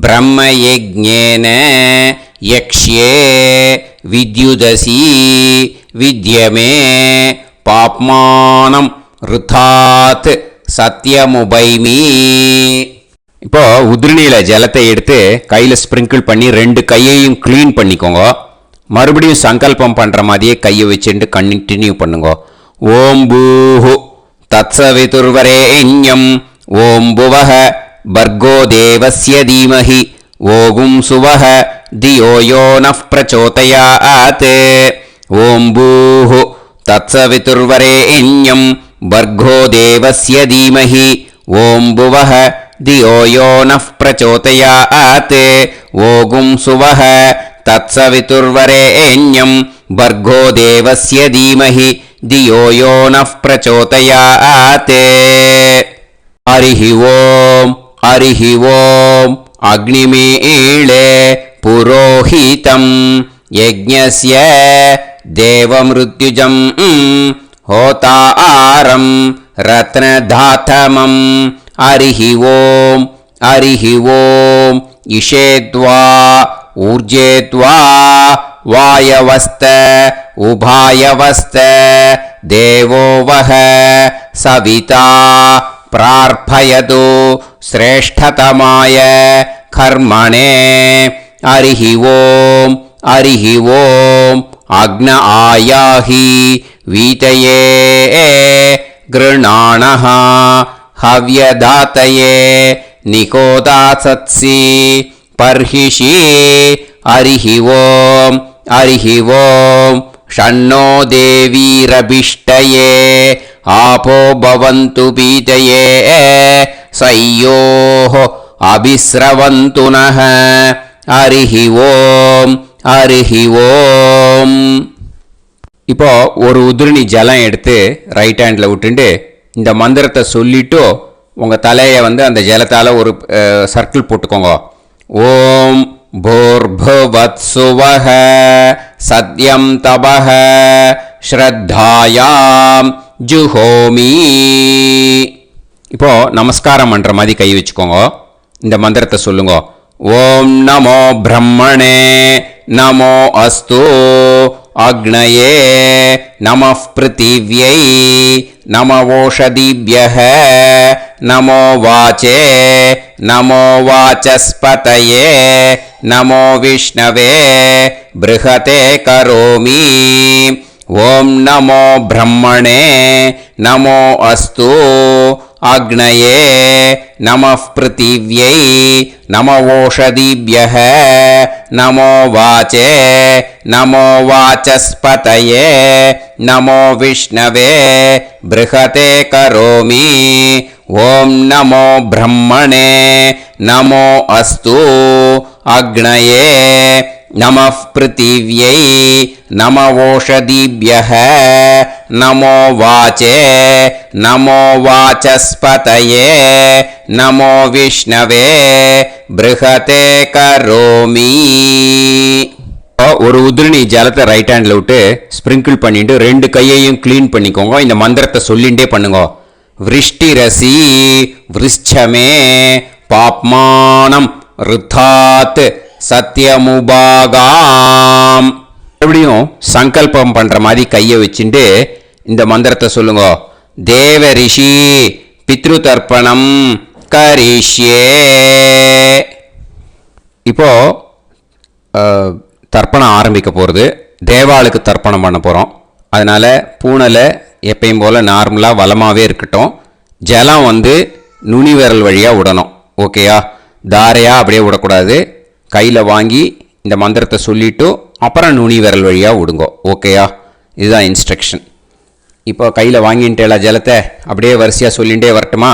பிரம்மயஜ்ஞேன யக்ஷ்யே வித்யுதசி வித்யமே பாப்மானம் ருதாத் சத்யமுபைமி. இப்போ உதிரணியில் ஜலத்தை எடுத்து கையில் ஸ்ப்ரிங்கிள் பண்ணி 2 கையையும் க்ளீன் பண்ணிக்கோங்க. மறுபடியும் சங்கல்பம் பண்ணுற மாதிரியே கையை வச்சுட்டு கண்டினியூ பண்ணுங்க. ஓம் பூஹு தத்சவிதுர்வரேண்யம் ஓம் புவஹ பர்கோ தேவஸ்ய தீமஹி ஓகும் சுவஹ தியோ யோ நः பிரச்சோதயாத். ஓம் பூஹு தத்சவிதுர்வரேண்யம் பர்கோ தேவஸ்ய தீமஹி ஓம் புவஹ தியோ யோ நः பிரச்சோதயாத். ஓகும் சுவஹ தத்சவிதுர்வரேண்யம் பர்கோ தேவஸ்ய தீமஹி धियो यो नः प्रचोदयात् हरिः ओम् अग्निमीळे पुरोहितं यज्ञस्य देवमृत्युजं होतारं रत्नधातमं हरिः ओम् इषेद्वा ऊर्जेद्वा वायवस्त उभायवस्त देवो वः सविता प्रार्थयतु श्रेष्ठतमाय कर्मणे हरिः ओम् अग्न आयाहि वीतये गृणाणः हव्यदातये निकोदासत्सि पर्हिषि हरिः ओम् षण्णो देवीरभिष्टये आपो भवन्तु पीतये सयोः अभिस्रवन्तु नः हरिः ओम् இப்போ ஒரு உதிரணி ஜலம் எடுத்து ரைட் ஹேண்டில் விட்டுண்டு இந்த மந்திரத்தை சொல்லிட்டு உங்கள் தலையை அந்த ஜலத்தால் ஒரு சர்க்கிள் போட்டுக்கோங்க. ஓம் भूर्भुवत्सुवः सत्यं तपः ஸ்ரத்தாயாம் ஜுஹோமி. இப்போ நமஸ்காரம் பண்ற மாதிரி கை வச்சுக்கோங்க. இந்த மந்திரத்தை சொல்லுங்க. ஓம் நமோ பிரம்மணே நமோ அஸ்து அக்னயே நமः பிருத்திவ்யை நம ஓஷதிभ्यः நமோ வாச்சே நமோ வாசஸ்பதயே நமோ விஷ்ணவே ப்ருஹதே கரோமி. ஓம் நமோ பிரம்மணே நமோ அஸ்து அக்னயே நமः பிருத்திவ்யை நம ஓஷதிभ्यः நமோ வாச்சே நமோ வாசஸ்பதயே நமோ விஷ்ணவே ப்ருஹதே கரோமி. ஓம் நமோ பிரம்மணே நமோ அஸ்து அக்னயே நமः பிருத்திவ்யை நம ஓஷதிभ्यः நமோ வாச்சே நமோ வாசஸ்பதயே நமோ விஷ்ணவே ப்ருஹதே கரோமி. ஒரு உதிரணி ஜலத்தை ரைட் ஹேண்டில் விட்டு ஸ்ப்ரிங்கிள் பண்ணிட்டு ரெண்டு கையையும் கிளீன் பண்ணிக்கோங்க. இந்த மந்திரத்தை சொல்லிண்டே பண்ணுங்க. விருஷ்டிரசி விருஷ்சமே பாப்மானம் ருத்தாத் சத்யமுபாகாம். எப்படியும் சங்கல்பம் பண்ற மாதிரி கையை வச்சுட்டு இந்த மந்திரத்தை சொல்லுங்க. தேவ ரிஷி பித்ரு தர்ப்பணம் கரிஷ்யே. இப்போ தர்ப்பணம் ஆரம்பிக்க போகிறது. தேவாளுக்கு தர்ப்பணம் பண்ண போகிறோம். அதனால் பூனலை எப்பயும் போல் நார்மலாக வளமாகவே இருக்கட்டும். ஜலம் நுனி விரல் வழியாக விடணும். ஓகேயா? தாரையாக அப்படியே விடக்கூடாது. கையில் வாங்கி இந்த மந்திரத்தை சொல்லிவிட்டு அப்புறம் நுனி விரல் வழியாக விடுங்கோ. ஓகேயா? இதுதான் இன்ஸ்ட்ரக்ஷன். இப்போ கையில் வாங்கிட்டேல ஜலத்தை அப்படியே வரிசையாக சொல்லிகிட்டே வரட்டுமா?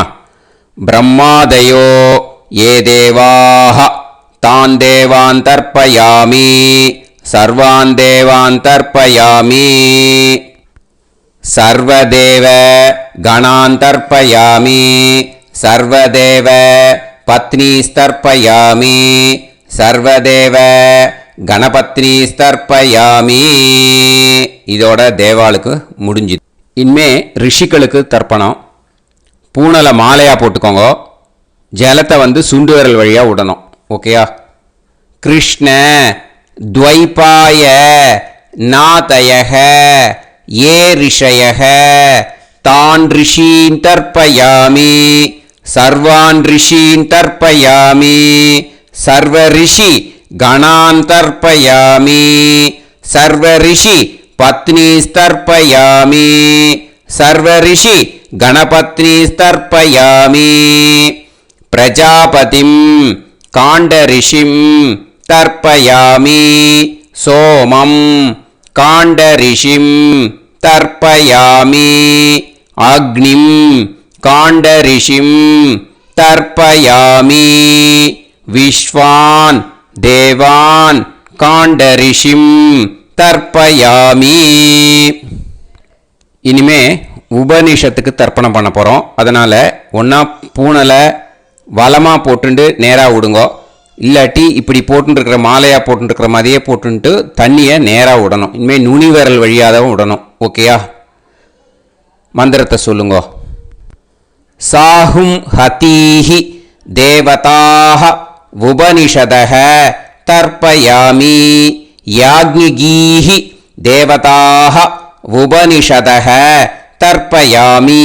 பிரம்மாதயோ ஏ தேவாஹ தான் தேவான் தர்ப்பயாமி சர்வான் தேவான் தர்ப்பயாமி சர்வதேவ கணான் தர்ப்பயாமி சர்வதேவ பத்னீஸ்தர்ப்பயாமி சர்வதேவ கணபத்னீஸ்தர்ப்பயாமி. இதோட தேவாளுக்கு முடிஞ்சுது. இனிமே ரிஷிகளுக்கு தர்ப்பணம். பூனலை மாலையாக போட்டுக்கோங்க. ஜலத்தை சுண்டு விரல் வழியாக விடணும். ஓகேயா? கிருஷ்ண துவைபாய நாதயக ஏ ரிஷயக தான் ரிஷீன் தர்ப்பயாமி சர்வான் ரிஷீன் தர்ப்பயாமி சர்வ ரிஷி கணான் தர்ப்பயாமி சர்வ ரிஷி பத்னீஸ்தர்ப்பயாமி சர்வ ரிஷி கணபத்னீஸ்தர்ப்பயாமி பிரஜாபதிம் காண்டரிஷிம் தர்ப்பயாமி சோமம் காண்டரிஷிம் தர்ப்பயாமி அக்னிம் காண்டரிஷிம் தர்ப்பயாமி விஸ்வான் தேவான் காண்டரிஷிம் தர்ப்பயாமி. இனிமே உபனிஷத்துக்கு தர்ப்பணம் பண்ண போகிறோம். அதனால் ஒன்றா பூனலை வலமாக போட்டுண்டு நேராக விடுங்கோ, இல்லாட்டி இப்படி போட்டுருக்கிற மாலையாக போட்டுருக்கிற மாதிரியே போட்டுன்ட்டு தண்ணியை நேராக விடணும். இனிமேல் நுனி விரல் வழியாக தான் விடணும். ஓகேயா? மந்திரத்தை சொல்லுங்கோ. சாஹும் ஹதீஹி தேவதாக உபனிஷதஹ தர்ப்பயாமி யாக்ஞிகீஹி தேவதாக உபனிஷதஹ தர்ப்பயாமி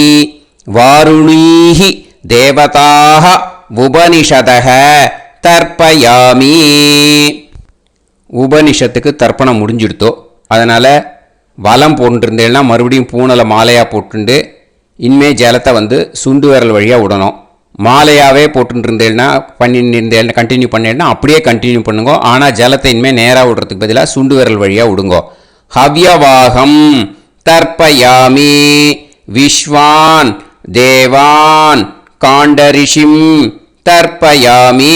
வாருணீஹி தேவதாக உபனிஷதஹ தர்ப்பயாமி. உபனிஷத்துக்கு தர்ப்பணம் முடிஞ்சிடுத்தோ, அதனால் வலம் போட்டுருந்தேன்னா மறுபடியும் பூனலை மாலையாக போட்டுண்டு இனிமே ஜலத்தை சுண்டு விரல் வழியாக விடணும். மாலையாகவே போட்டுருந்தேன்னா பண்ணிருந்தேன் கண்டினியூ பண்ணேன்னா அப்படியே கண்டினியூ பண்ணுங்க. ஆனால் ஜலத்தை இனிமேல் நேராக விடுறதுக்கு பதிலாக சுண்டு விரல் வழியாக விடுங்கோ. ஹவ்யவாகம் தர்ப்பயாமி விஸ்வான் தேவான் காண்டரிஷிம் தர்ப்பயாமி.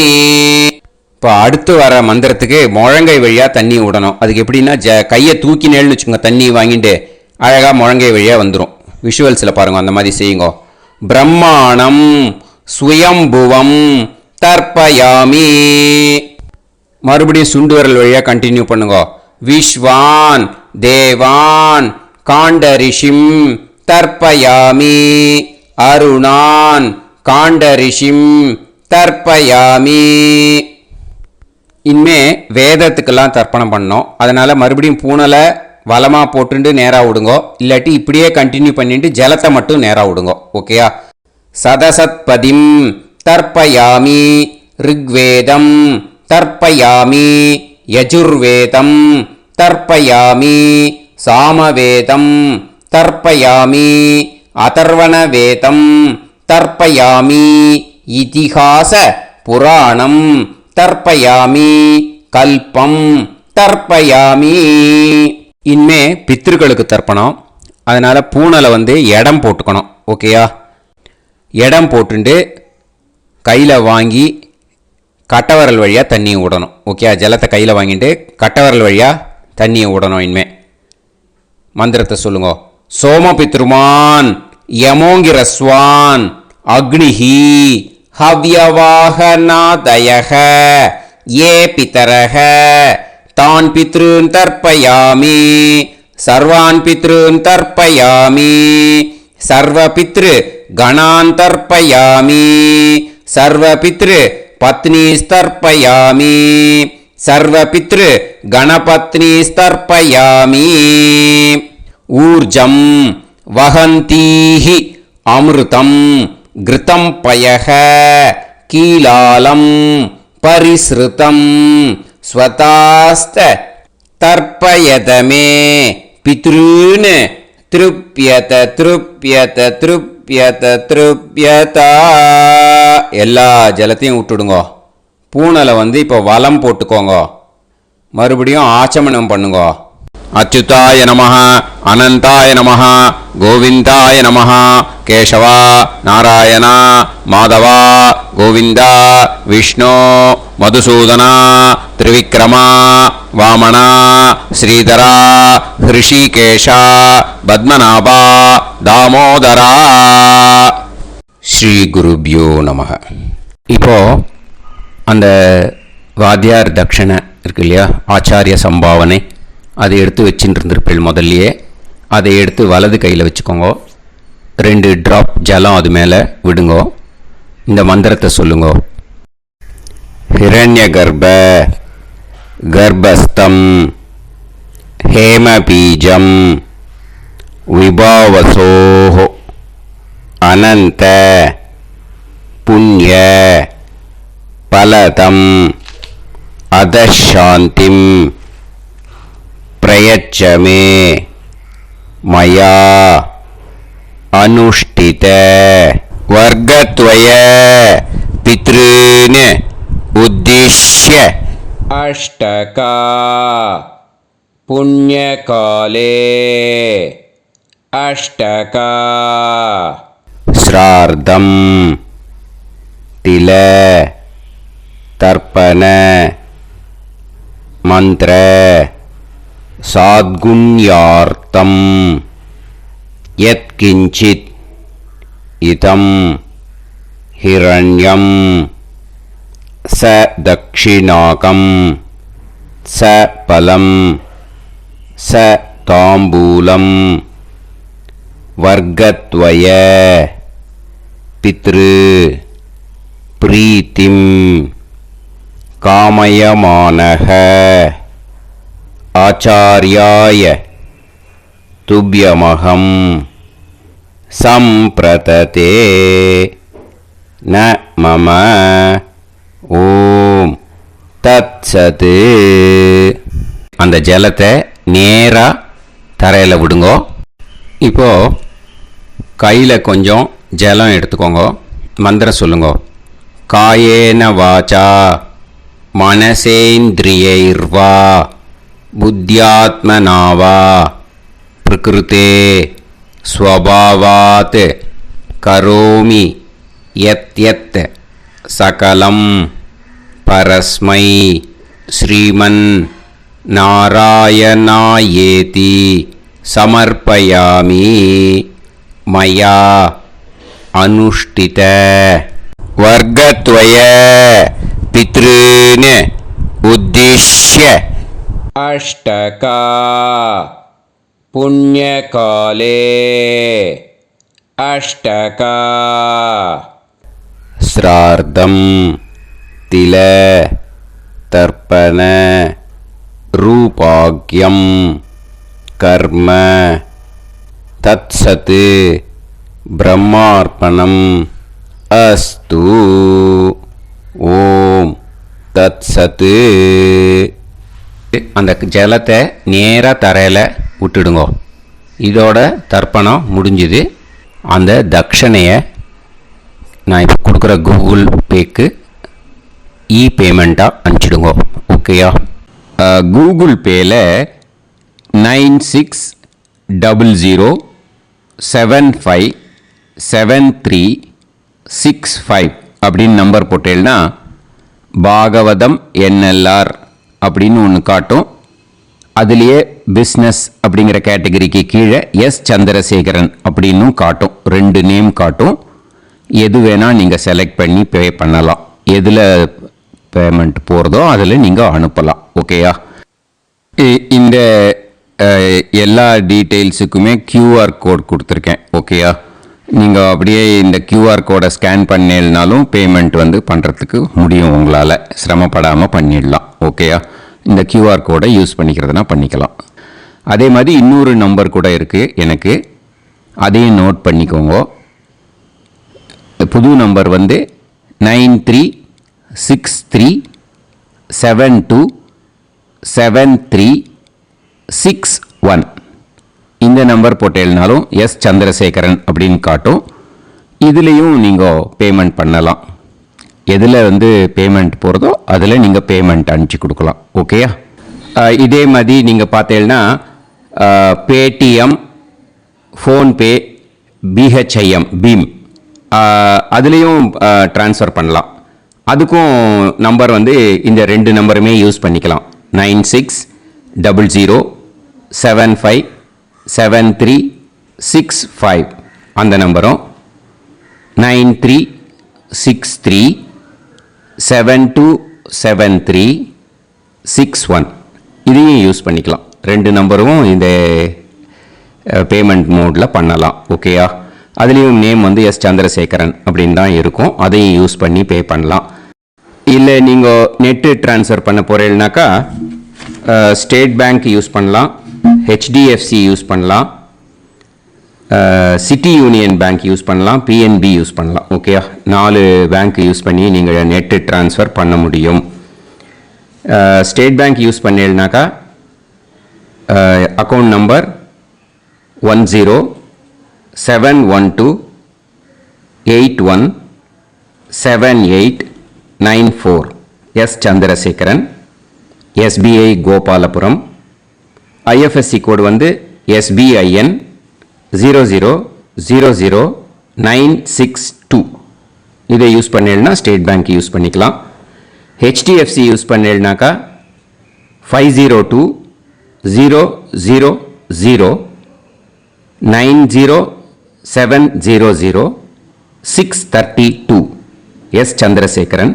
இப்போ அடுத்து வர மந்திரத்துக்கு முழங்கை வழியாக தண்ணி விடணும். அதுக்கு எப்படின்னா கையை தூக்கினேன்னு வச்சுக்கோங்க, தண்ணி வாங்கிட்டு அழகாக முழங்கை வழியாக வந்துடும். விஷுவல்ஸில் பாருங்க, அந்த மாதிரி செய்யுங்க. பிரம்மாணம் சுயம்புவம் தர்ப்பயாமி. மறுபடியும் சுண்டு விரல் வழியாக கண்டினியூ பண்ணுங்க. விஸ்வான் தேவான் காண்டரிஷிம் தர்ப்பயாமி அருணான் காண்டரிஷிம் தர்ப்பயாமி. இனிமே வேதத்துக்கெல்லாம் தர்ப்பணம் பண்ணோம். அதனால் மறுபடியும் பூனலை வலமாக போட்டுட்டு நேராக விடுங்கோ, இல்லாட்டி இப்படியே கண்டினியூ பண்ணிட்டு ஜலத்தை மட்டும் நேராக விடுங்கோ. ஓகேயா? சதசத்பதிம் தர்ப்பயாமி ரிக்வேதம் தர்ப்பயாமி யஜுர்வேதம் தர்ப்பயாமி சாமவேதம் தர்ப்பயாமி அதர்வணவேதம் தர்ப்பயாமி இதிஹாச புராணம் தர்ப்பயாமி கல்பம் தர்ப்பயாமி. இனிமே பித்ருக்களுக்கு தர்ப்பணம். அதனால் பூனலை இடம் போட்டுக்கணும். ஓகேயா? இடம் போட்டுண்டு கையில் வாங்கி கட்டவரல் வழியாக தண்ணியை விடணும். ஓகேயா? ஜலத்தை கையில் வாங்கிட்டு கட்டவரல் வழியாக தண்ணியை விடணும். இனிமே மந்திரத்தை சொல்லுங்க. சோமபித்ருமான் யமோங்கிரஸ்வான் அக்னிஹி ஹவ்யவாகநாதயஹ ஏ பிதரஹ தான் பித்ருன் தர்ப்பயாமி சர்வான் பித்ருன் தர்ப்பயாமி சர்வ பித்ரு கணான் தர்ப்பயாமி சர்வ பித்ரு பத்னிஸ்தர்ப்பயாமி சர்வ பித்ரு கணபத்னிஸ்தர்ப்பயாமி. ஊர்ஜம் வஹந்தீஹி அமிர்தம் கிருதம் பயஹ கீலாலம் பரிஸ்ருதம் ஸ்வதாஸ்த தர்ப்பயதமே பித்ருன் திருப்யத திருப்யத திருப்யத திருப்யதா. எல்லா ஜலத்தையும் விட்டுடுங்கோ. பூனலை இப்போ வலம் போட்டுக்கோங்க. மறுபடியும் ஆச்சமனம் பண்ணுங்கோ. அச்சுதாய நமஹ அனந்தாய நமஹ கோவிந்தாய நமஹ கேசவா நாராயணா மாதவா கோவிந்தா விஷ்ணு மதுசூதனா திரிவிக்ரமா வாமனா ஸ்ரீதரா ஹிருஷிகேஷா பத்மநாபா தாமோதரா. ஸ்ரீ குருப்யோ நமஹ. இப்போ அந்த வாத்தியார் தட்சணை இருக்கு இல்லையா, ஆச்சாரிய சம்பாவனை, அதை எடுத்து வச்சுட்டு இருந்திருப்பேள். முதல்லையே அதை எடுத்து வலது கையில் வச்சுக்கோங்க. 2 ட்ராப் ஜலம் அது மேலே விடுங்கோ. இந்த மந்திரத்தை சொல்லுங்கோ. ஹிரண்ய கர்ப்ப கர்ப்பஸ்தம் ஹேமபீஜம் விபாவசோஹோ அனந்த புண்ணிய பலதம் அதசாந்திம் பிரயச்சமே மயா அனுஷ்டித வர்க்கத்வய பித்ருன் உத்திஷ்ய அஷ்டகா புண்ணியகாலே அஷ்டகா ஸ்ரார்த்தம் தில தர்ப்பண மந்திர சாத்குண்யார்த்தம் யத்கிஞ்சித் இதம் ஹிரண்யம் ச தக்ஷிணாகம் ச பலம் ச தாம்பூலம் வர்க்கத்வய பித்ரு பிரீத்திம் காமயமானஹ ஆச்சார்யாய துப்யமகம் சம்பிரததே ந மம ஓம் தத்சத். அந்த ஜலத்தை நேராக தரையில் விடுங்கோ. இப்போ கையில் கொஞ்சம் ஜலம் எடுத்துக்கோங்க. மந்திரம் சொல்லுங்க. காயேன வாச்சா மனசேந்திரியைர்வா புத்தியாத்மனாவா பிரகிருதே ஸ்வபாவாத் கரோமி யத் யத் சகலம் பரஸ்மை ஸ்ரீமன் நாராயணாயேதி சமர்ப்பயாமி மயா அனுஷ்டித வர்க்கத்வய பித்ருன் உத்திஷ்ய அஷ்டகா புண்ணியகாலே அஷ்டகா ஸ்ரார்த்தம் தில தர்ப்பண ரூபாக்யம் கர்ம தத்சத் பிரம்மார்ப்பணம் அஸ்து. ஓம் தத்சத். அந்த ஜலத்தை நேராக தரையில் விட்டுடுங்க. இதோட தர்ப்பணம் முடிஞ்சுது. அந்த தட்சணையை நான் இப்போ கொடுக்குற கூகுள் பேக்கு பேமெண்ட்டாக அனுப்பிச்சிடுங்க. ஓகேயா? கூகுள் பேயில் 9600757365 அப்படின்னு நம்பர் போட்டேன்னா பாகவதம் NLR அப்படின்னு ஒன்று காட்டும். அதுலேயே பிஸ்னஸ் அப்படிங்கிற கேட்டகரிக்கு கீழே எஸ் சந்திரசேகரன் அப்படின்னும் காட்டும். 2 நேம் காட்டும். எது வேணால் நீங்கள் செலக்ட் பண்ணி பே பண்ணலாம். எதில் பேமெண்ட் போகிறதோ அதில் நீங்கள் அனுப்பலாம். ஓகேயா? இந்த எல்லா டீட்டெயில்ஸுக்குமே QR கோட் கொடுத்துருக்கேன். ஓகேயா? நீங்கள் அப்படியே இந்த QR கோடை ஸ்கேன் பண்ணேன்னாலும் பேமெண்ட் பண்ணுறதுக்கு முடியும். உங்களால் சிரமப்படாமல் பண்ணிடலாம். ஓகேயா? இந்த QR கோடை யூஸ் பண்ணிக்கிறதுனா பண்ணிக்கலாம். அதே மாதிரி இன்னொரு நம்பர் கூட இருக்குது எனக்கு. அதையும் நோட் பண்ணிக்கோங்க. புது நம்பர் 9363727361. இந்த நம்பர் போட்டேல்னாலும் எஸ் சந்திரசேகரன் அப்படின்னு காட்டும். இதுலேயும் நீங்கள் பேமெண்ட் பண்ணலாம். எதில் பேமெண்ட் போகிறதோ அதில் நீங்கள் பேமெண்ட் அனுப்பிச்சி கொடுக்கலாம். ஓகேயா? இதே மாதிரி நீங்கள் பார்த்தேன்னா பேடிஎம், ஃபோன்பே, பிஹெச்ஐஎம், பீம் அதுலேயும் ட்ரான்ஸ்ஃபர் பண்ணலாம். அதுக்கும் நம்பர் இந்த 2 நம்பருமே யூஸ் பண்ணிக்கலாம். 9600757365 அந்த நம்பரும் 9363727361 இதையும் யூஸ் பண்ணிக்கலாம். 2 நம்பரும் இந்த பேமெண்ட் மோடில் பண்ணலாம். ஓகேயா? அதுலேயும் நேம் எஸ் சந்திரசேகரன் அப்படின்னு தான் இருக்கும். அதையும் யூஸ் பண்ணி பே பண்ணலாம். இல்லை நீங்கள் நெட்டு ட்ரான்ஸ்ஃபர் பண்ண போகிறீங்கனாக்கா ஸ்டேட் பேங்க் யூஸ் பண்ணலாம், HDFC யூஸ் பண்ணலாம், சிட்டி யூனியன் பேங்க் யூஸ் பண்ணலாம், PNB யூஸ் பண்ணலாம். ஓகேயா? 4 பேங்க் யூஸ் பண்ணி நீங்கள் நெட்டு ட்ரான்ஸ்ஃபர் பண்ண முடியும். ஸ்டேட் பேங்க் யூஸ் பண்ணீங்கனாக்கா account number 107187894 S Chandrasekaran, SBI Gopalapuram. IFSC code SBIN 0000962. இதை யூஸ் பண்ணீங்கன்னா ஸ்டேட் பேங்க் யூஸ் பண்ணிக்கலாம். HDFC யூஸ் பண்ணீங்கனாக்கா 502000 90700632 எஸ் சந்திரசேகரன்.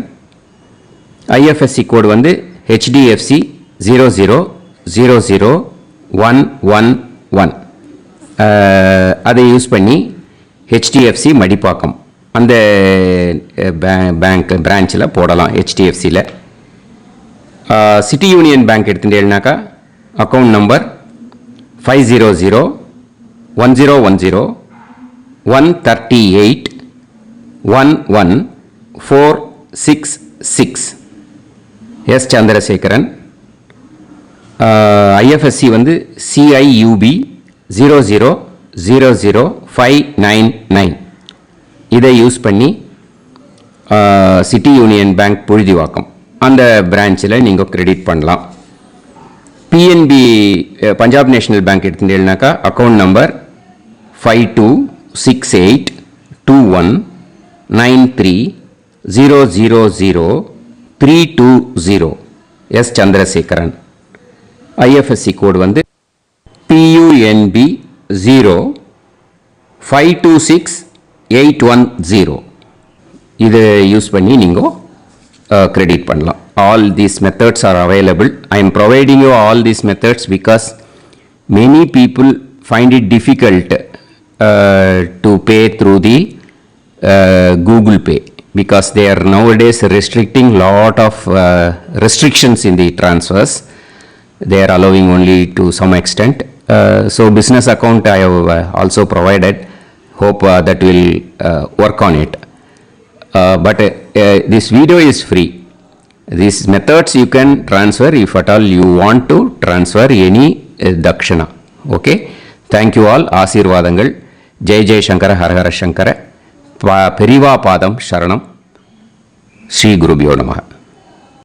ஐஎஃப்எஸ்சி கோடு வந்து HDFC 0000111. அதை யூஸ் பண்ணி HDFC மடிப்பாக்கம் அந்த பேங்க் பிரான்ச்சில் போடலாம். HDFCயில் சிட்டி யூனியன் பேங்க் எடுத்துட்டேன்னாக்கா account number 5001010381146 S Chandrasekaran. IFSC வந்து CIUB 0000599. இதை யூஸ் பண்ணி சிட்டி யூனியன் பேங்க் புழுதிவாக்கம் அந்த பிரான்ச்சில் நீங்கள் கிரெடிட் பண்ணலாம். PNB பஞ்சாப் நேஷனல் பேங்க் எடுத்துட்டேன்னாக்கா account number 52682193000320 S Chandrasekaran. IFSC code வந்து PUNB 0526810. இதை யூஸ் பண்ணி நீங்கள் கிரெடிட் பண்ணலாம். All these methods are available. I am providing you all these methods because many people find it difficult to pay through the Google Pay because they are nowadays restricting lot of restrictions in the transfers. They are allowing only to some extent. So business account I have also provided. Hope that will work on it. But this video is free. These methods you can transfer if at all you want to transfer any dakshana. Okay. Thank you all. ஆசீர்வாதங்கள். ஜெய் ஜெய் சங்கர ஹர ஹர சங்கர. பெரிவா பாதம் சரணம். ஸ்ரீ குருபியோ நமஹ.